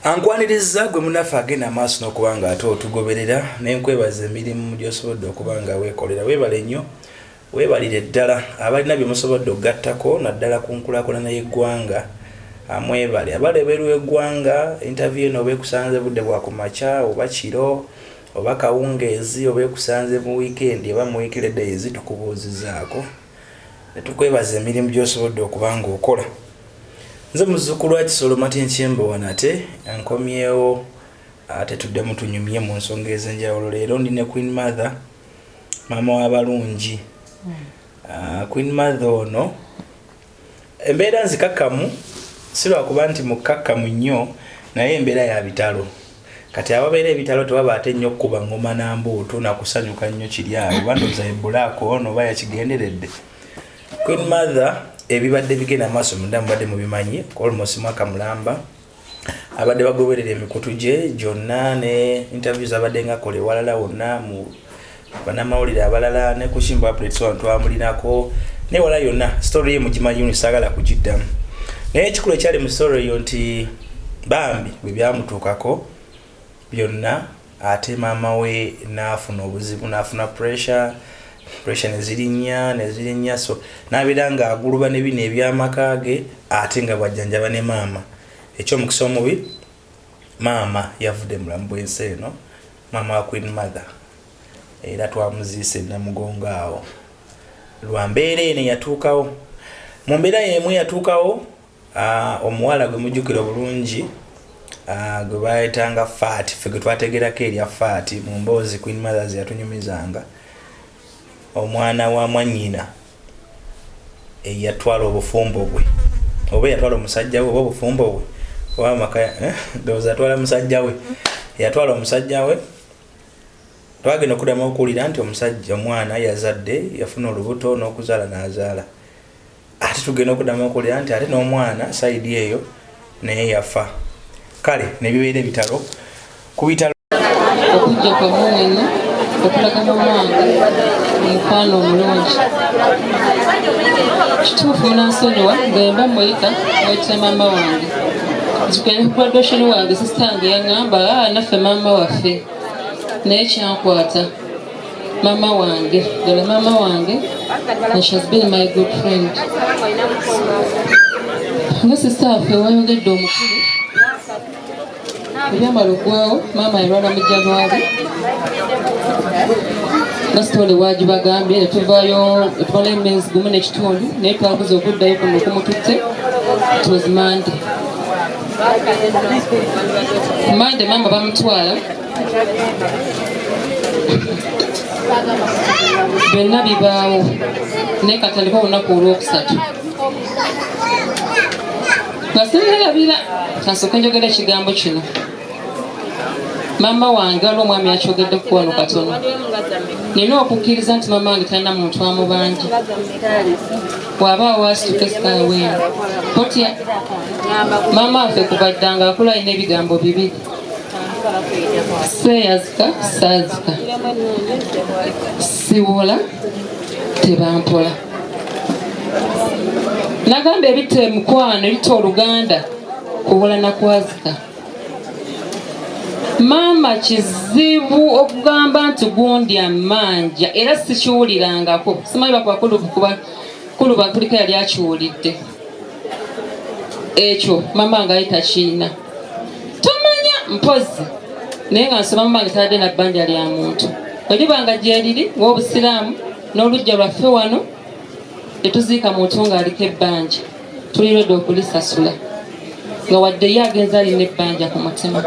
Ankwaniriza gwe munafa agenda maaso n'okubanga ate otugoberera n'enkwebaza emirimu gy'osobodde okubanga weekolera. Weebale nnyo, weebalire ddala abalina bye musobodde okugattako naddala ku nkulaakulana y'eggwanga. Mwebale abali ebweru w'eggwanga, interview eno oba ekusanze budde bwa ku makya oba kiro oba kawungeezi oba ekusanze mu weekend oba mu weekend days tukubuuzizaako ne tukwebaza emirimu gy'osobodde okubanga okola. Nze muzzukulu wa Kisolo Mati Nkyembo wanate ankomyewo ate tuddemu tunyumye mu nsonga ez'enjawulo. Leero ndi ne Queenmother mama w'abalungi. Queenmother ono embeera nzikakkamu si lwakuba nti mukkakkamu nnyo naye embeera ya bitalo. Kati ababeera ebitalo tebaba ate nnyo okkuba ngoma na mbuutu na kusanyuka nnyo kiri awo bandoza ebbulaako ono oba yakigenderedde. Queenmother ebibadde bigenda maaso munda mubadde mubimanyi almost mwaka mulamba abadde bagoberera emikutu gye gyonna ne interviews abadde nga kole walala wonna mu banamawulire abalala ne kushimba updates on twamulinako ne wala yonna story ye mugimanyi unisagala kugiddamu. Naye ekikulu ekyali mu story eyo nti bambi bwe byamutuukako byonna ate maama we n'afuna obuzibu n'afuna pressure nezirinnya so nabeera nga aguluba ne bino ebyamaka ge ate nga bwajjanjaba ne maama. Ekyomukisa omubi maama yavudde mulamu bw'ensi eno, maama wa Queenmother era twamuziise namugongo awo lwa mbeera eno yatuukawo. Mu mbeera yemu yatuukawo omuwala gwe mujjukira obulungi gwe bayitanga Fat, ffe gwe twategerako erya Fat mu mboozi Queenmother ze yatunyumizanga. Omwana wa mwannyina eyatwala obufumbo bwe oba yatwala omusajja we oba obufumbo bwe oba maka ndowooza atwala musajja we yatwala omusajja we. Twagenda okuddamu okuwulira nti omusajja omwana yazadde yafuna olubuto n'okuzaala n'azaala. Ate tugenda okuddamu okuwulira nti ate n'omwana sayidi eyo naye yafa. Kale ne bibeera ebitalo ku bitalo okujja kwa mwana okulaga n'omwana omukwano omulungi kituufu munansonyiwa ngemba mweyita mweyita maama wange nzikene graduation wange sistange yaŋŋamba naffe maama waffe naye kyankwata maama wange ddala maama wange and she has been my good friend. Nga sista waffe wayogedde omukulu ebyamala oggwawo maama yalwala mu January basitole wagibagambye ne tuvaayo etwala emyezi gumu n'ekitundu naye twabuze okuddayo kuno okumututte. It was Monday maama bamutwala byonna bibaawo naye katandika olunaku olwokusatu ngasinirabira kasooka njogera ekigambo kino. Maama wange waliwo omwami yakyogedde ku wano katono nina okukkiriza nti maama wange talina muntu amubanja bw'aba waasituka esikaweena kotya maama waffe kubaddanga akula alina ebigambo bibiri seeyazika saazika siwola tebampola. Nagamba ebitta emukwano ebitta oluganda kuwola nakwazika. Maama kizibu okugamba nti gundi amanja era sikiwulirangako simanyi bakubakulu kuba kuliko yali akiwulidde ekyo maama wange ali takiina tomanya mpozi naye nga nsoma maama wange taladde na bbanja lya muntu olibanga gyeriri ng'obusiraamu n'olujja lwaffe wano tetuziika muntu ng'aliko ebbanja tuliredde okulisasula nga wadde ye agenza alina ebbanja ku mutima.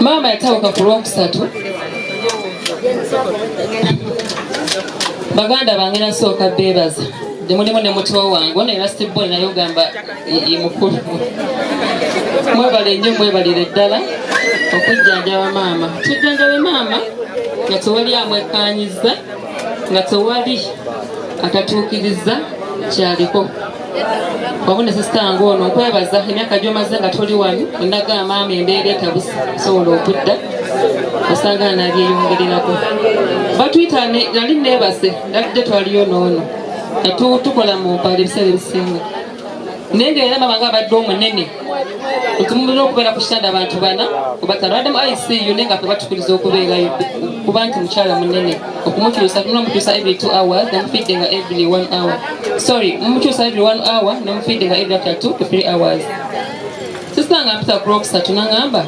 Maama yatawuka ku lwokusatu baganda bange nasooka beebaza mulimu ne muto wange ono era sitibbo naye ogamba ye mukulu. Mwebale nnyo mwebalire ddala okujjanjaba maama. Tujjanjabe maama nga tewali amwekanyiza nga tewali atatuukiriza kyaliko. Wabone sistange ono nkwebaza emyaka gy'omaze nga toli wano onagamba maama embeera etabusobola okudda osanga nabyeyongererako. Batuyita nali neebase ndabidde twaliyo n'ono tukola mu mpale ebiseera ebisinga naye ng'era maama nga abadde omunene otumulira okubeera ku kitanda abantu bana obatano badde mu ICU naye nga fe batukiriza okubeerayo kuba nti mukyala munene okumukyusa tumunamukyusa every 2 hours namufidde nga every 1 hour sorry mumukyusa every 1 hour namufidde nga every after 2 to 3 hours sisita nga mpita kulokusatu nangamba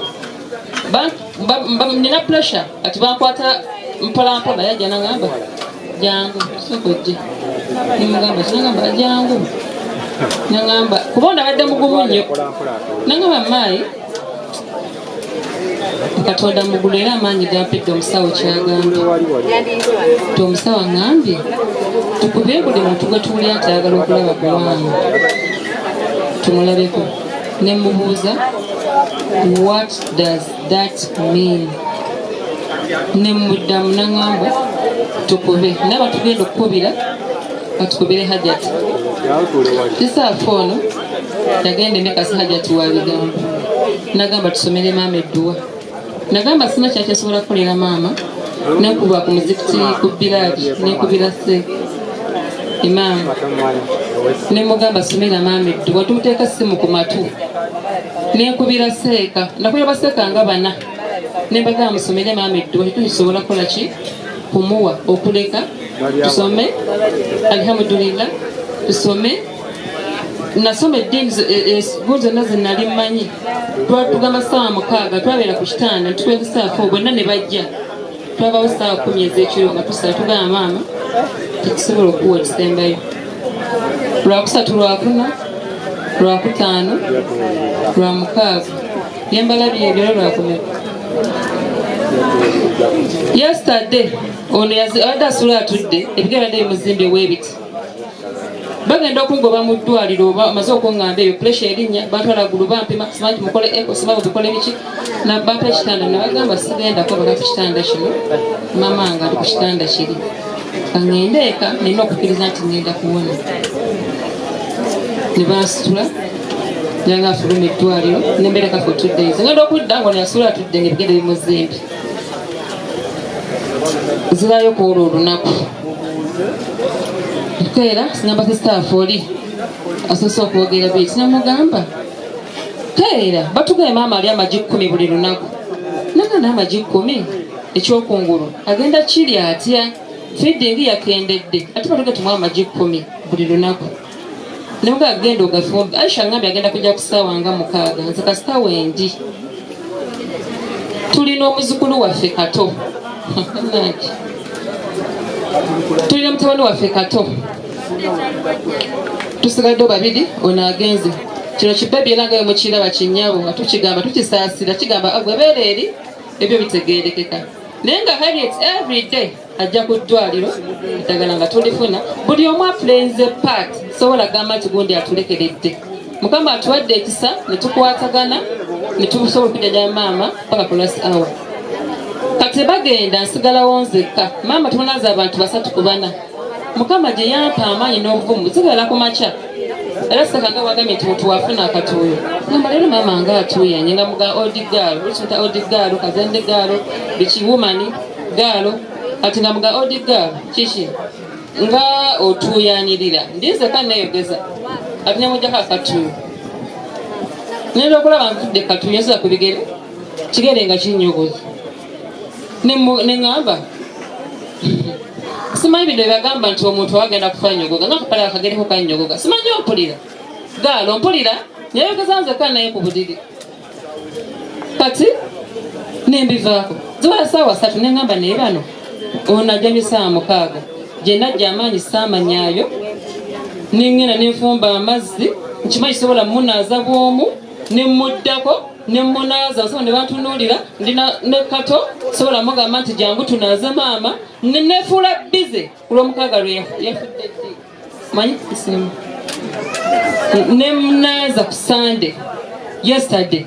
nina pressure ati bankwata mpolampola yajja nangamba jangu sokojje nimugamba kinagamba jangu nangamba kubonda badde mugumu nnyo nangamba maayi Katonda mugulu era amaanyi gampedde omusawo kyagamba ti omusawo ngambye tukubye buli muntu gwe tuwulira nti ayagala okulaba kuwange tumulabeko ne mubuuza what does that mean ne muddamu nangamba tukube naba tugenda okukubira batukubire Hajati kisaafu ono yagende ne kasi Hajati wa bigambo nagamba tusomere maama edduwa nagamba sina kyakyasobola kukolera maama nekuba ku muzikiti ku biraadi nekubira se imaamu nemugamba somera maama edduwa tumuteeka simu ku matu nekubira seeka nakulira baseeka nga bana nembagamba musomere maama edduwa tetusobola kukola ki kumuwa okuleka tusome alhamdulillah tusome nasoma eddiini zonna ze nali mmanyi tugamba ssaawa 6 twabeera ku kitanda ntukweka ssaawa 4 bonna ne bajja twabawo ssaawa 10 ez'ekiro nga tusala tugamba maama tetusobola okuwa ekisembayo lwakusatu lwakuna lwakutaano lwamukaaga yembalabye ebyo lwakumeka yesterday ono abadde asula atudde ebigere badde bimuzimbe w'ebiti bagenda okungoba mu ddwaliro oba amaze okuŋŋamba ebyo pressure erinnya batwala gulu bampima simanyi mukole eko simanyi bikole biki bampa ekitanda ne bagamba sigendako baka ku kitanda kino mama nga ali ku kitanda kiri kaŋŋende eka nina okukkiriza nti ŋŋenda kuwona ne bansitula nanga afuluma eddwaliro nembeereka for 2 days ngenda okudda ngo neyasula atudde ngaebigere bimuzimbi zirayo ku olwo olunaku Kera singamba sisitafu oli asoose okwogera bye sinamugamba Kera batugaye maama ali amagi 10 buli lunaku naga n'amagi 10 ekyokungulu agenda kiri atya feeding yakendedde ate batuga tumwa amagi 10 buli lunaku nemuga agenda ogafumbi Aisha ngambye agenda kujja kusaawa nga 6 nze kasita wendi tulina omuzukulu waffe Kato tulina mutabani waffe Kato tusigadde babiri ono agenze kino kibebi era nga mukiraba kinyabo nga tukigamba tukisaasira kigamba agwebeera eri ebyo bitegeerekeka naye nga Harriet every day ajja ku ddwaliro eddagala nga tulifuna buli omu aplayinze part sobola gamba nti gundi atulekeredde Mukama atuwadde ekisa ne tukwatagana ne tusobola okujja maama paka ku last hour kati bagenda nsigalawo nzekka maama tunaza abantu 3 ku 4 Mukama gye yampa amaanyi n'obuvumu zigala ku makya era sakanga wagambye nti mutu wafuna akatuuyo ngamba leero maama nga atuuyanye nga muga odigaalo lukinta odigaalo kazende gaalo biki womani gaalo ati nga muga odigaalo kiki nga otuuyanirira ndize kanneeyogeza ati nemujjako akatuuyo nera okulaba nvudde katuuyo nsoza ku bigere kigere nga kinyogoza neŋŋamba simanyi bino byagamba nti omuntu wagenda kufa nyogoga nga kapala akagereko kanyogoga simanyi ompulira gaalo mpulira nyayogeza nzeka naye ku budiri kati nembivaako ziwala ssaawa 3 neŋŋamba naye bano ono ajjamye ssaawa 6 gye najja amaanyi saamanyaayo nengenda nenfumba amazzi nkimanyi sobola munaaza bwomu nemuddako nemunaaza nsaba ne bantunuulira ndina ne Kato sobola mugamba nti jangu tunaaze maama nefuula bize olw'omukaaga lwe yafudde manyi isimu nemunaaza ku Sunday yesterday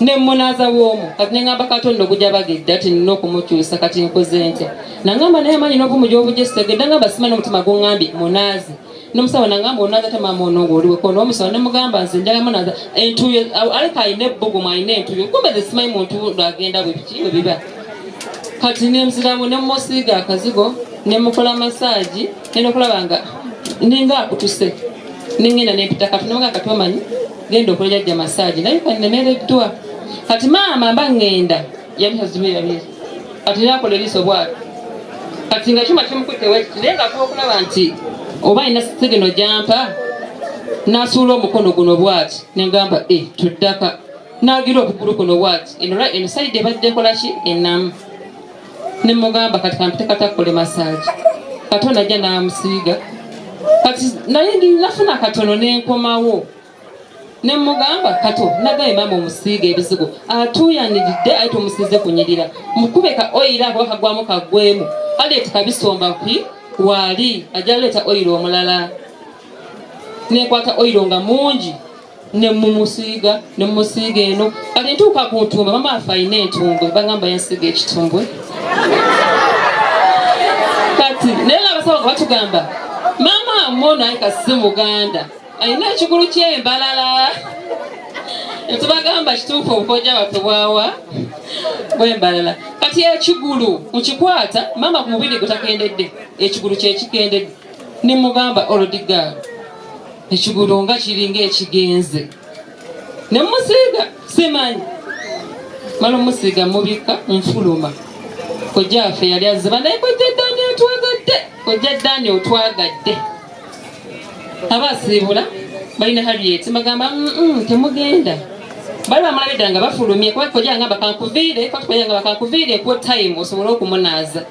nemunaaza bwomu kati neŋŋamba Katonda ogujja bagedde ati nina okumukyusa kati nkoze ntya nangamba naye amanyi n'obumu gy'obugyesitegedde ngamba simanyi n'omutima guŋŋambye munaazi nomusawo nangamba onaza tamama onongo oliweko n'omusawo nemugamba nze njagala munaza entuyo aleka ayina ebbugumu ayina entuyo kumbe ze simanyi muntu lwagenda bwe biki bwe biba kati nemuziramu nemusiiga akazigo nemukola masaaji nenda okulaba nga ninga akutuse nengenda nempita kati nemuga kati omanyi genda okola jajja massage naye kannemereddwa kati maama mba ngenda yabisazibira kati nakola eriiso bwati kati nga kyuma kimukwite wekiti naye nga kuba okulaba nti oba alina sigino gyampa n'asuula omukono guno bwati negamba tuddaka n'agira okugulu kuno bwati eno sayidi ebadde ekola ki ennamu nemugamba kati kampitekatakkole massage Kato najja n'amusiiga kati naye nafuna katono n'enkomawo nemugamba kato nagaye mama omusiiga ebizigo atuuyaniridde ayita omusiize kunyirira mukubeka oyira ako bakagwamu kagwemu aleeta kabisomba kwi waali ajja leeta oyiro omulala nekwata oyiro nga mungi nemumusiiga eno kati ntuuka ku ntumbwe mama afe ayina entumbwe bagamba yansiiga ekitumbwe kati naye abasawo nga batugamba mama mmono ayi kasi muganda alina ekigulu ky'embalala netubagamba kituufu obukojja baffe bwawa bw'embalala kati ekigulu mukikwata mama ku mubiri gutakendedde ekigulu kyekikendedde nemugamba olodigaalo ekigulu nga kiringa ekigenze nemusiiga simanyi mala omusiiga mubika nfuluma kojja waffe yali aziba naye kojja Dani otwagadde kojja Dani otwagadde abasiibula balina Harriet bagamba temugenda bali bamulabidde nga bafulumye kuba kojja ngamba kankuviire ku time osobole okumunaaza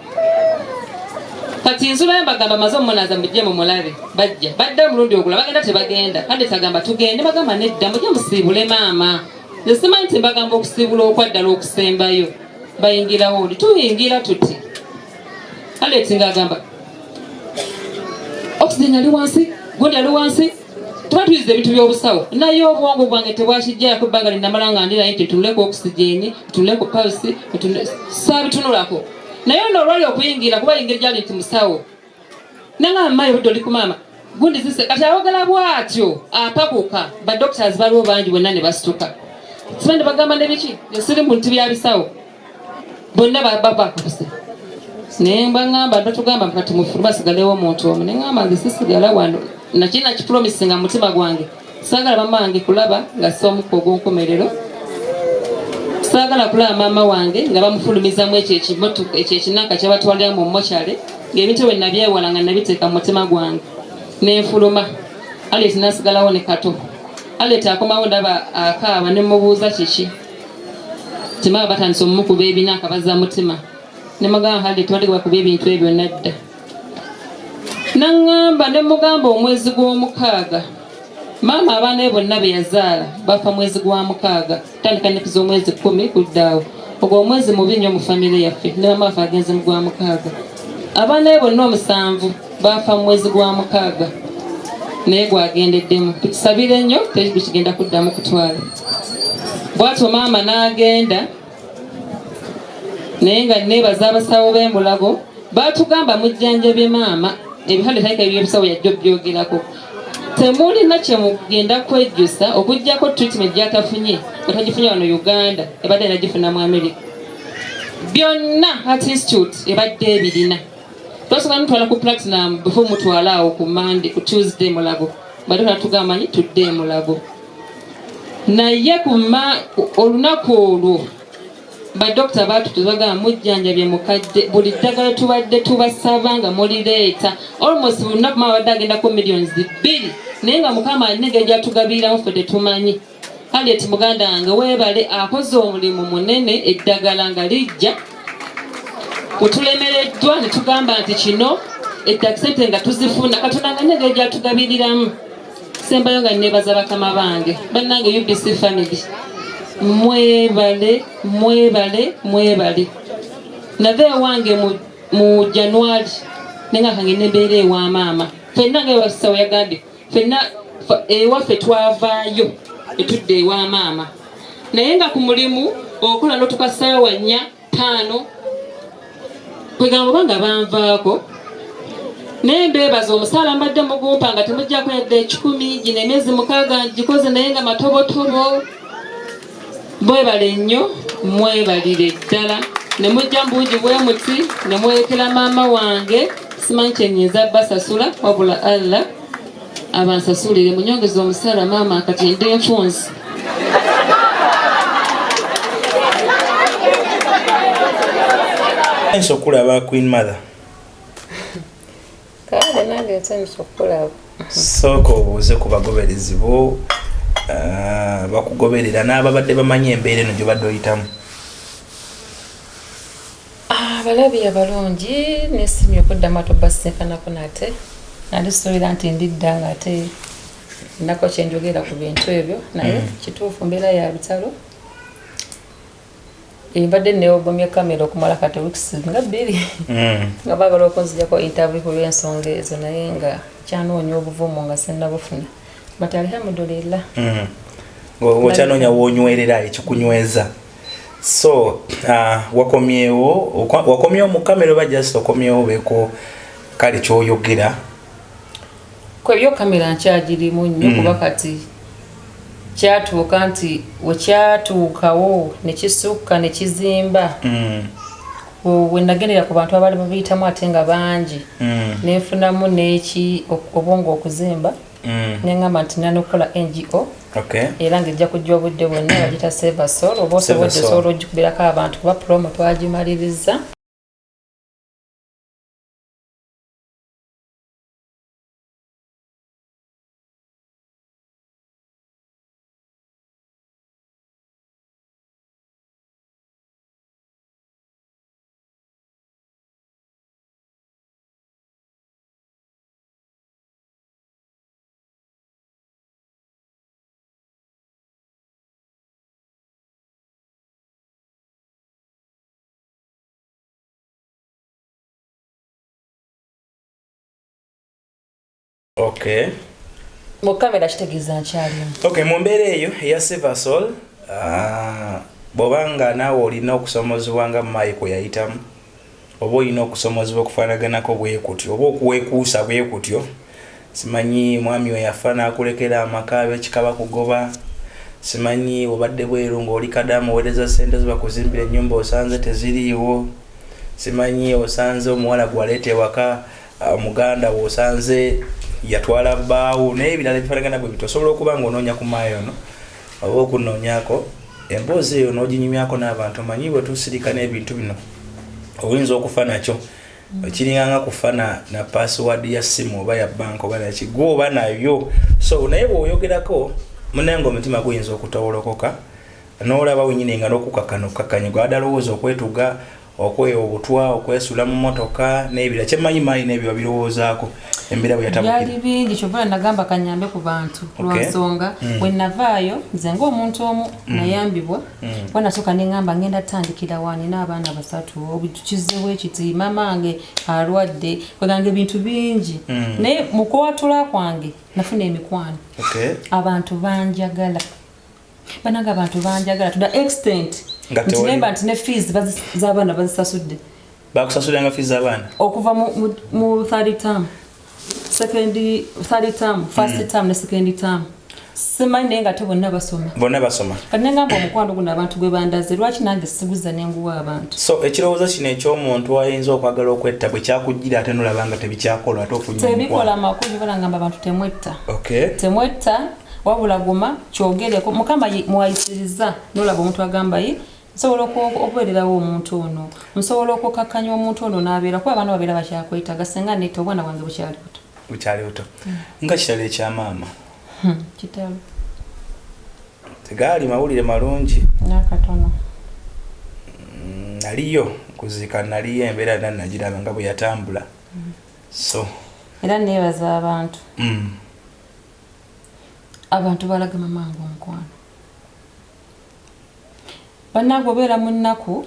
kati nzulayo bagamba maze omunaaza mujje mumulabe bajja badde omulundi ogula bagenda tebagenda kandi tagamba tugende bagamba nedda mujje musiibule maama nze simanyi nti mbagamba okusiibula okwaddala okusembayo bayingirawo oli tuyingira tuti Harriet ng'agamba oxygen ali wansi gundi ali wansi tuba tuyize ebintu by'obusawo naye obwongo bwange tebwakijjako ebbanga linnamala nga ndirayo nti tunuleko oxygen tunuleko pulse saabitunulako naye ono olwali okuyingira kuba yingira gyali nti musawo nanga mamayi obudde oli ku maama gundi zise kati awagala bw'atyo apakuka badoctors baliwo bangi bonna ne basituka sibandi bagamba ne biki esiri mu nti byabisawo bonna babakuse naye mbagamba batugamba kati mufulu basigalewo omuntu omu neŋŋamba nze sisigala wano nakina kipromisi nga mutima gwange saagala mama wange kulaba nga ssomukka ogw'enkomerero saagala kulaba maama wange nga bamufulumizamu ekyo ekinaka kyabatwalira mu mokyale ng'ebintu bwe nabyewala nga nabiteeka mu mutima gwange nenfuluma Harriet nasigalawo ne kato Harriet akomawo ndaba akaaba ne mubuuza kiki timaba batandise omumukuba ebinaka bazza mutima nemugamba Harriet tubadde bakuba ebintu ebyo nadda naŋŋamba ne mugamba omwezi gw'omukaaga maama abaana be bonna be yazaala bafa mwezi gwa mukaaga tandika nekuza omwezi 10 kuddaawo ogwo omwezi mubi nnyo mu famire yaffe ne mama waffe agenze mu gwa mukaaga abaana be bonna 7 bafa mu mwezi gwa mukaaga naye gwagendeddemu tukisabire nnyo tekigenda kuddamu kutwala bwatyo maama n'agenda naye nga neebaza abasawo b'emulago batugamba mujjanjabye maama ebihande taika ebyebisawo yajja byogerako temulina kyemugenda kwejjusa okuggyako treatment gyatafunye nga tagifunye wano Uganda ebadde nagifuna mu America byonna Heart Institute ebadde ebirina twasooka mutwala ku platinum before mutwala awo ku Monday ku Tuesday mulago badde natugamba nyi tudde mulago naye olunaku olwo badokita batutubagamba mujjanjabye mukadde buli ddagala tubadde tubasaba nga mulireeta almost lunaku mama badde agendako millions 2 naye nga mukama alina engeri gyatugabiriramu ffe tetumanyi Harriet muganda wange weebale akoze omulimu munene eddagala nga lijja wetulemereddwa ne tugamba nti kino ettakisente nga tuzifuna katonda nga alina engeri gyatugabiriramu sembayo nga neebaza bakama bange bannange UBC family mwebale nave ewange mu January nenga kange nembeera ewa maama fenna nga ewasawo yagambye fenna ewaffe twavaayo etudde ewa maama naye nga ku mulimu okola n'otukasaayo wa 4 5 kwegamba obanga banvaako naye mbeebaza omusaala mbadde mugumpa nga temujjako yadde 10 gino emyezi 6 gikoze naye nga matobotobo mwebale nnyo mwebalire ddala ne mujja mbungi bwe muti ne mwekera maama wange simanyi kyenyinza basasula wabula Allah abansasulire munyongeza omusala maama kati ndi enfunzi. Enso kulaba Queenmother. Kale nange nso kulaba. Soko obuuze ku bagoberezi bo bakugoberera n'ababadde bamanyi embeera eno gye badde oyitamu. Abalabi abalungi nesimye okuddamu atobasisinkanako nate nandisuubira nti ndidda nga ate nako kyenjogera ku bintu ebyo naye kituufu mbeera ya Bitalo mbadde neogomya kamera okumala kati weeks nga 2 nga baagala okunzijako interview ku lw'ensonga ezo naye nga kyanoonya obuvumu nga sinnabufuna but alhamdulillah wakyanoonya woonywerera ekikunyweza. So wakomyewo mu kamera oba just okomyewo beeko kale kyoyogera kwebyo kamera nkyagirimu nnyo kuba kati kyatuuka nti wekyatuukawo nekisukka nekizimba wenagendera ku bantu abaali babiyitamu ate nga bangi nenfunamu neki obwongo okuzimba nengamba nti nanokukola NGO era ng'ejja kujja obudde bwonna bagita Save a Soul oba osobodde osobola ogikuberako abantu kuba promo twagimaliriza. Okay. Mu kamera kitegeeza nkyalimu. Okay, mu mbeera eyo eya Save a Soul bw'obanga naawe olina okusomozebwa nga Mike yayitamu oba olina okusomozebwa okufaanaganako bwe kutyo oba okuweekuusa bwe kutyo simanyi mwami we yafa n'akulekera amaka ab'ekikaba kugoba simanyi obadde bweru ng'oli kadamu oweereza ssente zibakuzimbira ennyumba osanze teziriiwo simanyi osanze omuwala gwaleeta ewaka muganda we osanze yatwala bbaawo n'ebirala ebifaanagana bwe bityo osobola okuba ng'onoonya ku maayo ono oba okunoonyako emboozi eyo n'oginyumyako n'abantu omanyi bwe tusirika n'ebintu bino oyinza okufa nakyo kiringanga kufa na password ya simu oba ya bank oba naki gwoba nayo so naye bw'oyogerako munange omutima guyinza okutawolokoka n'olaba wenyini nga n'okukakanya gwadalowooza okwetuga okweya obutwa okwesula mu motoka n'ebira kyemanyi mayi n'ebyo birowoozaako embeera bwe yatabukira byali bingi kyokka nagamba kanyambe ku bantu lwansonga bwe navaayo nze ng'omuntu omu nayambibwa bwe nasooka ne ngamba ngenda tandikira wani n'abaana 3 obitukizeewo ekiti mama wange alwadde kweganga ebintu bingi naye mu kwatula kwange nafuna emikwano abantu banjagala banaga abantu banjagala to the extent nti nemba nti ne fees z'abaana bazisasudde bakusasulanga fees z'abaana okuva mu third term first term ne second term simanyi naye nga te bonna basoma kati nengamba omukwano guno abantu gwe bandaze lwaki nange siguza nenguwa abantu so ekirowoozo kino eky'omuntu ayinza okwagala okwetta bwe kyakujjira ate nolaba nga tebikyakola ate ofunye tebikola makulu balangamba abantu temwetta wabula guma kyogereko mukama mwayisiriza nolaba omuntu agamba ye nsobola okubeererawo omuntu ono nsobola okukakkanya omuntu ono n'abeera kuba abaana babeera bakyakwetaga senga netta obwana bwange bukyali buto nga kitalo ekyamaama kitalo tegaali mawulire malungi nakatono naliyo kuzika naliyo embeera nagiraba nga bwe yatambula so era neebaza abantu balaga mamange omukwano bannange obeera mu nnaku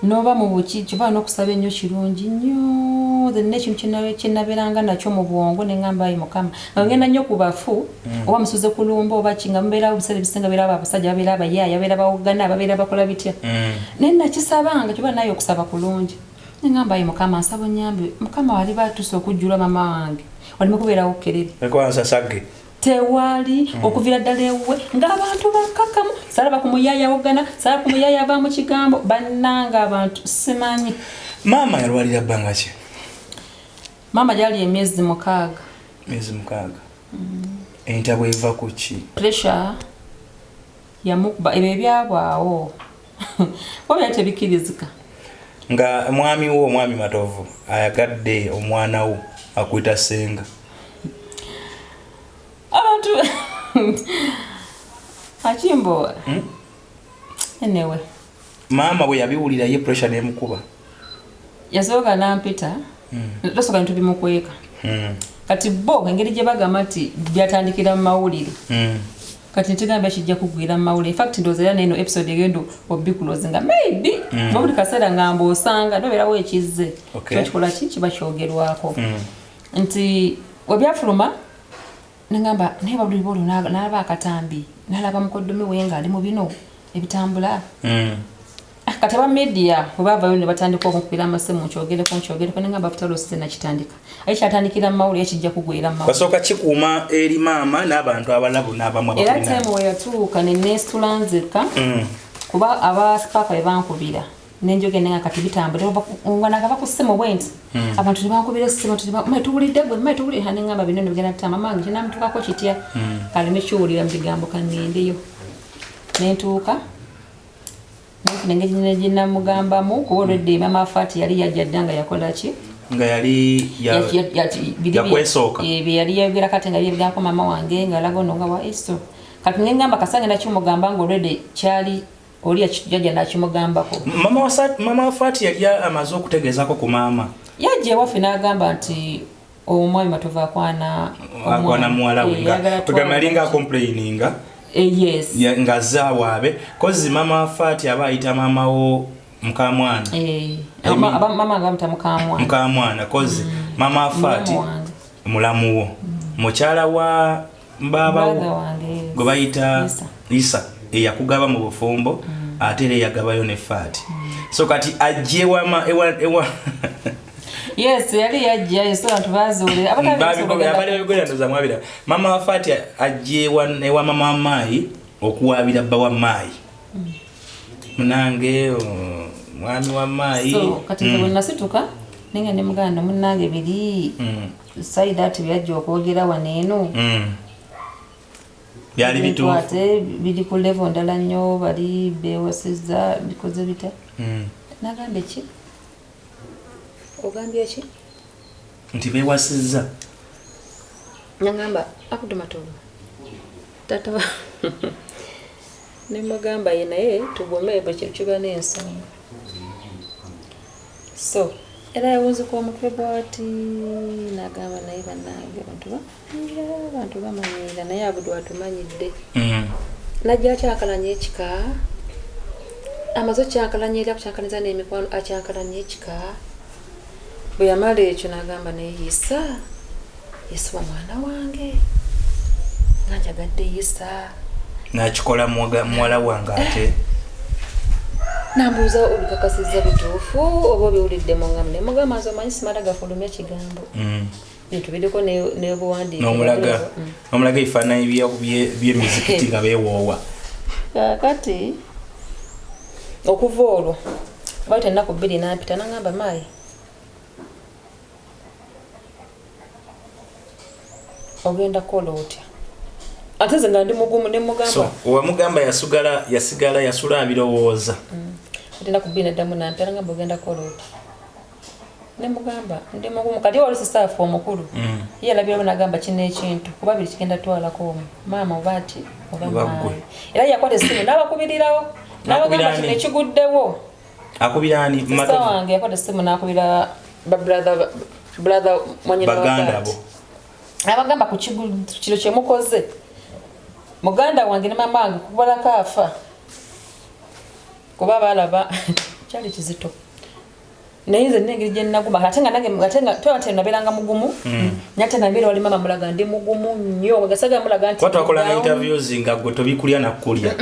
n'oba mu buki kyoba n'okusaba ennyo kirungi nnyo zenna ekintu kyenabeeranga nakyo mu bwongo ne ngamba ayi mukama nga ngenda nnyo ku bafu oba musuze kulumba oba ki nga mubeerawo ebiseera ebisinga beera abasajja babeera abayaaya babeera bawogana babeera bakola bitya naye nakisabanga kyoba naye okusaba kulungi ne ngamba ayi mukama nsaba onyambe mukama wali batuuse okujjula mama wange walime kubeerawo kerere tewali okuvira ddala ewuwe ng'abantu bakakamu salaba ku muyaaya awogana salaba ku muyaaya ava mu kigambo bannanga abantu simanyi maama yalwalira bbanga ki maama gyali emyezi 6 Miezi mukaaga. Entabo eva kuki? Pressure yamukuba ebyo ebyabaawo. Wabula tebikirizika. Nga mwami Matovu ayagadde omwana wo akuyita senga. Abantu Achimbo. Anyway. Mama bwe yabiwulira ye pressure nemukuba. Yasoka nampita. Losoka ntu bimukweka. Kati bo engeri gye bagamba nti byatandikira mu mawulire. Kati ntigamba kijja kugwira mu mawulire. In fact ndoza neno episode egendo obikuloze nga maybe buli kaseera ngamba osanga ndobeerawo ekizze. Kyokikola kiba kyogerwako. Nti webyafuluma nengamba naye babuli bolo nalaba akatambi nalaba mukoddomi wenga ali mu bino ebitambula. Kati ba media bwebavayo ne batandika okupira amasemu nkyogereko nengamba Bitalo size nakitandika. Ekitandikira mu mawulire ekijja kugwira mu mawulire. Basooka kikuuma eri maama n'abantu abalabu n'abamu abakulina. Era time weyatuuka ne nestulanzeka kuba abaspaka bebankubira. Nenjoge nenga kati bitambula ngwana kava kusema bwenti abantu tibankubira sima tuwulidde gwe tuwulidde hanengamba bino bigenda tama mangi kinamtukako kitya kale nekyuwulira mu bigambo kanendeyo nentuuka nenge jina mugamba mu kuwoledde mama Fati yali yajjadanga yakola ki nga yali yakwesooka yali yayogera kati nga yebigako mama wange nga alaga ono nga wa Esto kati ngamba kasange nakyo mugamba ngo already kyali oli yakijja nakimugambako. Mama Fati yali amaze okutegeezako ku maama. Yajje wafe n'agamba nti omwami Matovu akwana Muwalawe nga tugalinga complaininga. Yes. Nga zawaabe kozi mama Fati aba ayita mama wo Mukamwana. Mama ngamta Mukamwana. Mukamwana kozi mama Fati mulamu wo. Mukyala wa mbaba wo gwe bayita Isa. Yakugaba mu bufumbo ate yagabayo ne Fati. So kati ajje ewa Yes, yali yajja yeso abantu bazule abali ndoza mwabira mama wa Fati ajje ewa mama Mai okuwabira bba wa Mai munange mwami wa Mai. So kati nasituka ninga ne muganda munange biri side ati byajja okwogera waneeno byali bituate bili ku level ndala nnyo bali bewasiza bikoze bita nagambe ki ogambye ki nti bewasiza nangamba akudu Matovu tata ne mugamba ye naye tugome bwekiba n'ensonga so era yawuze ko omutwe bwati nagamba naye bannange abantu bamanyira naye abudu atumanyidde najja kyakalanya ekika amazo kyakalanya era kyakalanya n'emikwano akyakalanya ekika bwe yamala ekyo nagamba naye Isa Yesu omwana wange nga njagadde Isa nakikola muwala wange ate nambuuza obikakasizza bituufu oba biwulidde mungamne mugamba nze omanyi simala gafulumya kigambo bintu biriko n'obuwandiike n'omulaga ebifaananyi by'emizikiti nga beewoowa kakati okuva olwo bayita ennaku 2 nampita nangamba maayi ogenda kukola otya ate nze nga ndi mugumu ne mugamba so owamugamba yasigala yasula abirowooza ennaku 2 neddamu nampita nangamba ogenda kukola otya ne mugamba ndi mugumu kati wali sisaafu omukulu ye alabirawo nagamba kino ekintu kuba biri kigenda twalako omu maama oba ati oba maayi era yakwata essimu n'abakubirirawo n'abagamba kino ekiguddewo akubirani Matovu wange yakwata essimu n'akubira brother mwanyina baganda bo abagamba ku kino kyemukoze muganda wange ne mama wange kubalako afa kuba balaba kyali kizito naye nze nengeri gye nnaguma ate nga nabeeranga mugumu nyate nabeera wali mama mulaga ndi mugumu nnyo gasaga mulaga nti wakola na interviews nga gwe tobikulya nakulya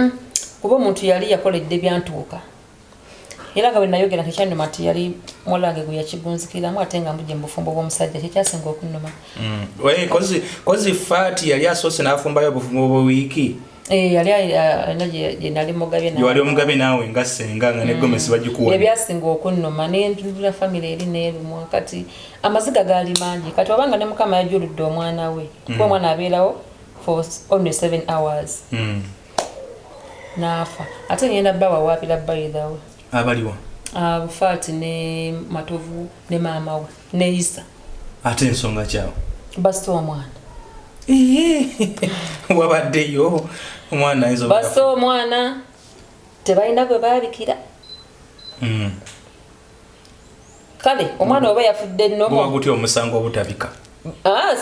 kuba omuntu yali yakoledde byantuuka era nga bwe nayogera tekyannuma nti yali mulange gwe yakigunzikiramu ate nga mbujje mu bufumbo bw'omusajja kyekyasinga okunnuma kozi Fati yali asoose n'afumbayo obufumbo bw'ewiiki yali nali mugabe nawe. Yali omugabe nawe nga senga nga ne gomesi bagikuwa. Ebyasinga okunnuma n'endula family eri n'erumu kati amaziga gaali mangi kati wabanga ne mukama yajuludde omwana we kuba omwana abeerawo for only 7 hours. Naafa ate ngenda bbawa waapira bayithawe abaliwa Faati ne Matovu ne maama we ne Isa ate ensonga kyawo basta omwana wabaddeyo omwana izo basta omwana tebalina gwe baabikira. Kale omwana oba yafudde nnomo waguti omusango obutabika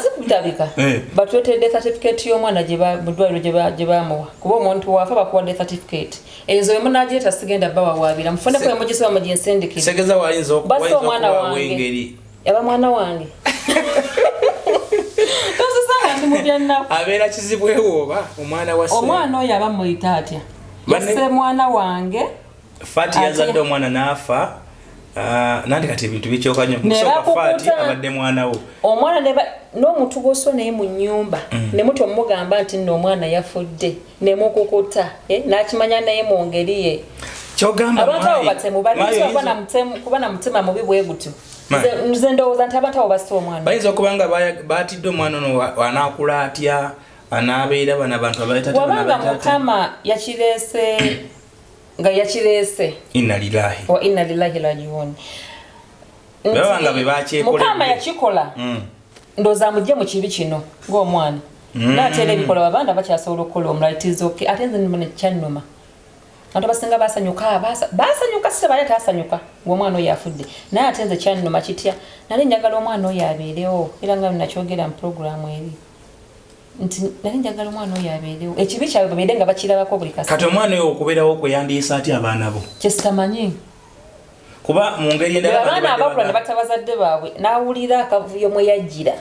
si kutabika batwetedde certificate y'omwana mudwaliro gye bamuwa kuba omuntu wafa bakuwadde certificate ezo emunagyeta sigenda bawawaabira mufuneko emugisiba mu ginsindikire segeza wayinza basa omwana wange yaba mwana wange tosisanga nti mubyannaku abeera kizibwewo oba omwana wa omwana oyo aba muyita atya yase mwana wange Faati yazadde omwana n'afa. Nandi kati ebintu bikyoka nnyo musoka Faati abadde mwana wo omwana n'omuntu gwoso naye mu nnyumba ne muto mugamba nti nno omwana yafudde ne mukukuta n'akimanya naye mu ngeri ye kyogamba abantu abo batemu balina kuba na mutima mubi bwe gutyo nze ndowooza nti abantu abo basa omwana bayinza okuba nga baatidde omwana ono anaakula atya anaabeera bano abantu abaletata wabanga mukama yakireese nga yakireese inna lillahi wa inna lillahi rajiun babanga be bakyekoledde mukama yakikola ndooza mujje mu kibi kino ng'omwana n'ateera ebikola babanda bakyasobola okukola omulaitiza oke ate nze nimane kyannuma abantu basinga basanyuka sibali tasanyuka ng'omwana oyo afudde naye ate nze kyannuma kitya nali njagala omwana oyo abeerewo era nga nakyogera mu puroguramu eri nti nali njagala omwana oyo abeerewo ekibi kyabwe babeere nga bakirabako buli kaseera kati omwana oyo okubeerawo okweyandiisa atya abaana bo kyesitamanyi kuba mu ngeri endala abaana abakula ne batabazadde baabwe n'awulira akavuyo mwe yajjira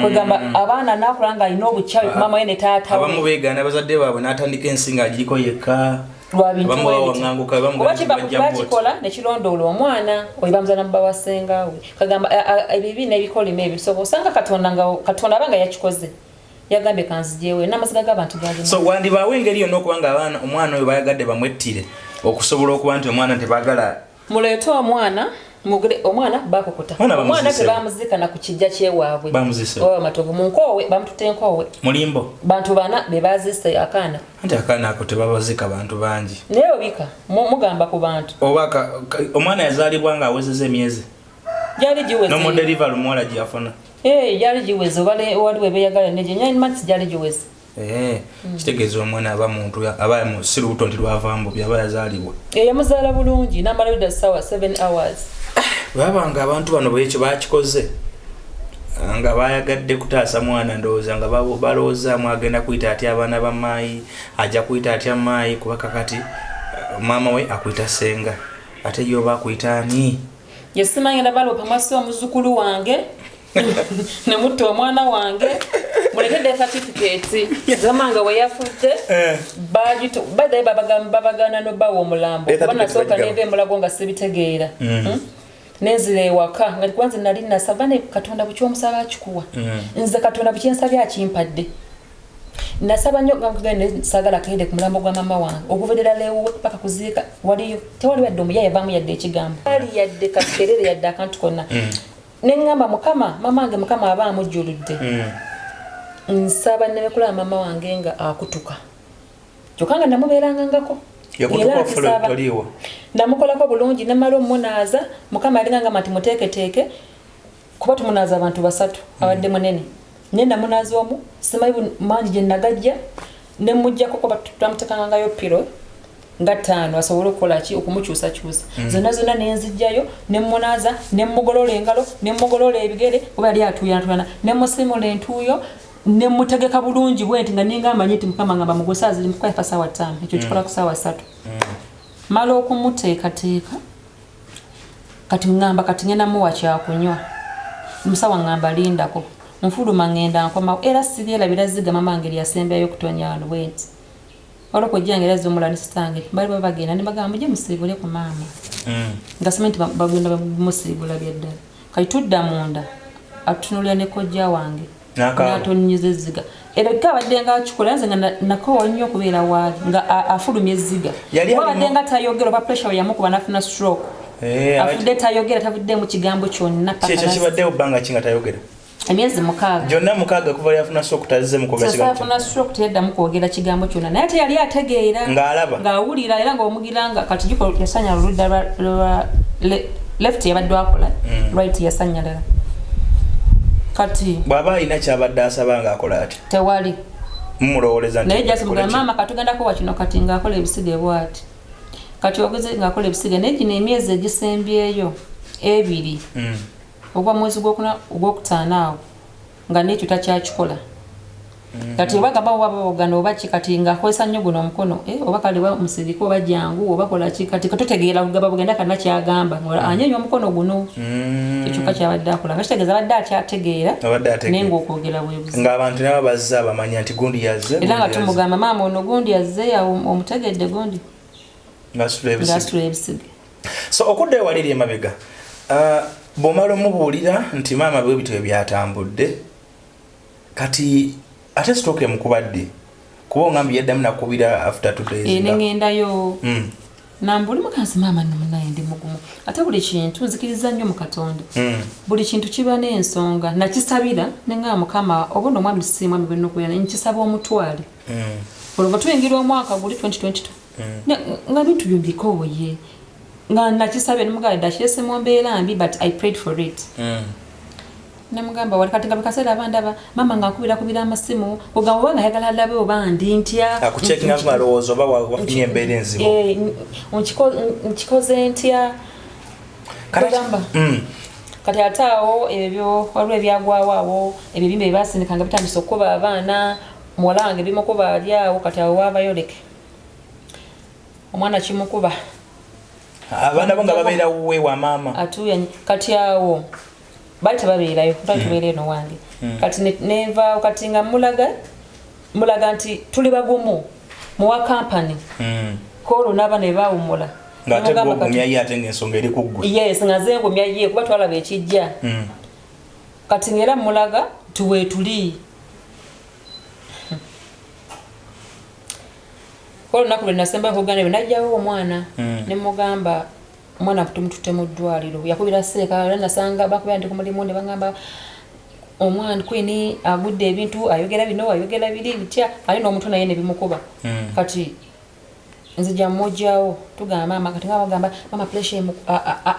kwegamba abaana n'akula nga alina obukyawe ku maama we ne taatawe abamu beegaana bazadde baabwe n'atandika ensi ng'agiriko yekka oba kibakikola nekirondoola omwana oyo bamuzana muba wasengawe kagamba ebibi n'ebikolima ebisobola osanga katonda abanga yakikoze yagambye kanzijewe n'amaziga g'abantu gali so wandibaawo engeri yonna okuba nga abaana omwana oyo bayagadde bamwettire okusobola okuba nti omwana tebaagala muleete omwana bakukuta omwana tebamuzika na ku kijja kyewaabwe oba matovu mu nkoowe bamututte enkoowe mulimbo bantu bana be bazise akaana anti akaana ako tebabazika bantu bangi naye obika mugamba ku bantu oba omwana yazaalibwa nga awezeza emyezi gyali giweze n'omuderiva omuwala gye yafuna gyali giweze waliwo ebeeyagala negye 9 months gyali giweze kitegeeza omwana aba muntu aba si lubuto nti lwavambu byaba yazaalibwa yamuzaala bulungi n'amalayo sawa 7 hours babanga abantu bano bwekyo bakikoze nga bayagadde kutaasa mwana ndowooza nga balowooza mwagenda kuyita atya abaana ba maayi ajja kuyita atya maayi kuba kakati maama we akuyita senga ate yoba akuyita ani yesimanyira baloopa mwasi omuzukulu wange ne mutta omwana wange mulekedde certificate zamanga we yafudde baddaye babagana n'obbawa omulambo kuba nasooka neva emulago nga sibitegeera nenzira ewaka nga kwanza nali nasaba ne katonda bukyomusaba akikuwa nze katonda bukyensabye akimpadde nasaba nnyo nga sagala kende ku mulambo gwa mama wange okuvedera leewo paka kuziika tewali yadde omuyaye yavaamu yadde ekigambo ali yadde kakerere yadde akantu konna neŋŋamba mukama mamange mukama aba amujjuludde nsaba nebekulaba mama wange nga akutuka kyokka nga namubeerangangako namukolako bulungi namala omunaaza mukama yalingangamba nti muteeketeeke kuba tumunaaza abantu basatu abadde munene naye namunaaza omu simanyi mangi gye nagajja nemujjako kuba twamuteekangangayo piro nga 5 asobole okukolaki okumukyusakyusa zonna zonna nenzijjayo nemunaaza nemugolola engalo nemugolola ebigere kuba yali atuuyanatuyana nemusimula entuuyo nemutegeka bulungi bwenti nga ninga amanyi nti mukama ngamba mugusa ziri mukwafa sawa 5 ekyo kikola ku sawa 3 mala okumuteekateeka kati ngamba kati ngenda muwa kyakunywa musawa ngamba lindako nfuluma ngenda nkoma era sirierabira ziga mama ngeri yasembeyo kutonya wano bwenti olwo jjange zomulani sitange bali babagenda ne bagamba mujje musibule ku maama nga sementi bagenda musibula byaddala kati tudda munda atunulya ne kojja wange n'atonnyeza ezziga era kabadde nga akikola nze nga nakoowa nnyo okubeera waali nga afulumya ezziga wabadde nga tayogera oba pressure yamukuba n'afuna stroke afudde tayogera tavudde mu kigambo kyonna kyekyo kibaddewo bbanga ki nga tayogera emyezi 6 gyonna 6 kuva yafuna stroke tazze mu kwogera kigambo yafuna stroke teyaddamu kwogera kigambo kyonna naye ate yali ategeera ng'alaba ng'awulira era ng'omugira nga kati giko yasanya oludda lwa left yabadde akola right yasanyalala kati bw'aba alina kyabadde asaba ng'akola ati tewali mumulowoleza naye jasi mugamba maama katugandako wakino kati ng'akola ebisige bwati kati ogeze ng'akola ebisige naye gino emyezi egisembyeyo 2 ogwa mwezi gw'okutaano awo nga n'ekyo takyakikola kati oba gamba wabagano oba ki kati ng'akozesa nnyo guno omukono oba kale musirika oba jangu oba kola ki kati katutegeera kugamba bugenda kalina kyagamba anyenya omukono guno ekyokka kyabadde akola nga kitegeeza abadde akyategeera naye ng'okwogera bwebuzi ng'abantu nabo bazze abamanya nti gundi yazze era nga tumugamba maama ono gundi yazze omutegedde gundi ng'asitula ebisige so okudda ewaliri emabega bw'omala omubuulira nti maama bwe bityo byatambudde kati ate stroke emukubadde kuba ongambi yaddamu nakubira after 2 days nengendayo nambuli mukansi maama namunaye ndi mugumu ate buli kintu nzikiriza nnyo mu Katonda buli kintu kiba n'ensonga nakisabira nenga mukama obuno mwami simu mwami bino kuyana nkisaba omutwale olwo tuyingira omwaka guli 2022 nga bintu byumbikoye nga nakisabye nemugaye dashese mu mbeera mbi but I prayed for it namugamba wali kati nga bikasera abandaba mama ngakubira amasimu ogamba wanga yagala alabe obandi ntya akucheckinga ku malowoozo oba wafunye embeera enzibu nkikoze ntya kagamba kati ataawo ebyo waliwo ebyagwawo awo ebibimba byebasindika nga bitandise okukuba abaana muwala wange bimukuba ali awo kati awo waabayoleke omwana kimukuba abaana bo nga babeera wuwe wa maama atuya kati awo bali tebabeerayo tubeera eno wange kati neva kati nga mulaga nti tuli bagumu muwa kampani kolo n'aba ne baawumula ng'ate gwogumya ye ate ng'ensonga eri ku ggwe yes nga ze ngumya ye kuba twalaba ekijja kati ng'era mulaga tuweetuli kolo naku lwe nasemba kugana najjawo omwana ne mugamba omwana kutumutute mu ddwaliro yakubira seeka era nasanga bakubira ndi ku mulimu ne bangamba omwana Queen agudde ebintu ayogera bino ayogera biri bitya ali n'omuntu naye ne bimukuba kati nzija mmojawo tugamba maama kati nga bagamba mama pressure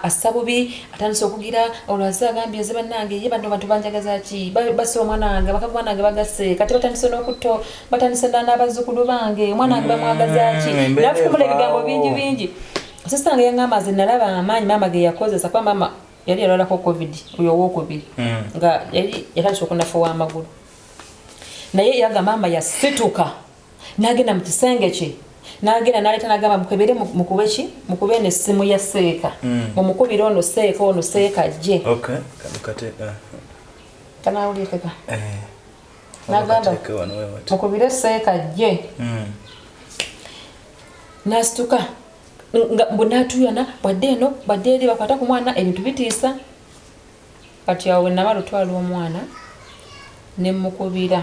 asabubi atandise okugira olwaza agambye ze bannange ye bantu banjagaza ki basi omwana wange bakabu wange bagase kati batandise n'okutto batandise n'abazzukulu bange omwana wange bamwagaza ki nafukumula ebigambo bingi sister wange yangamba ze nalaba amaanyi maama ge yakozesa kwa mama yali yalwalako covid oyo owokubiri nga yali yatandise okunafu w'amagulu naye yaga maama yasituka n'agenda mu kisenge kye n'agenda n'aleeta n'agamba mukebere mukubeki mukube n'essimu ya seeka mumukubire ono seeka gye kanawulireka n'agamba mukubire seeka gye n'asituka nga bunatuyana bwadde eno bwadde eri bakwata ku mwana ebintu bitiisa kati awo namala otwala omwana nemukubira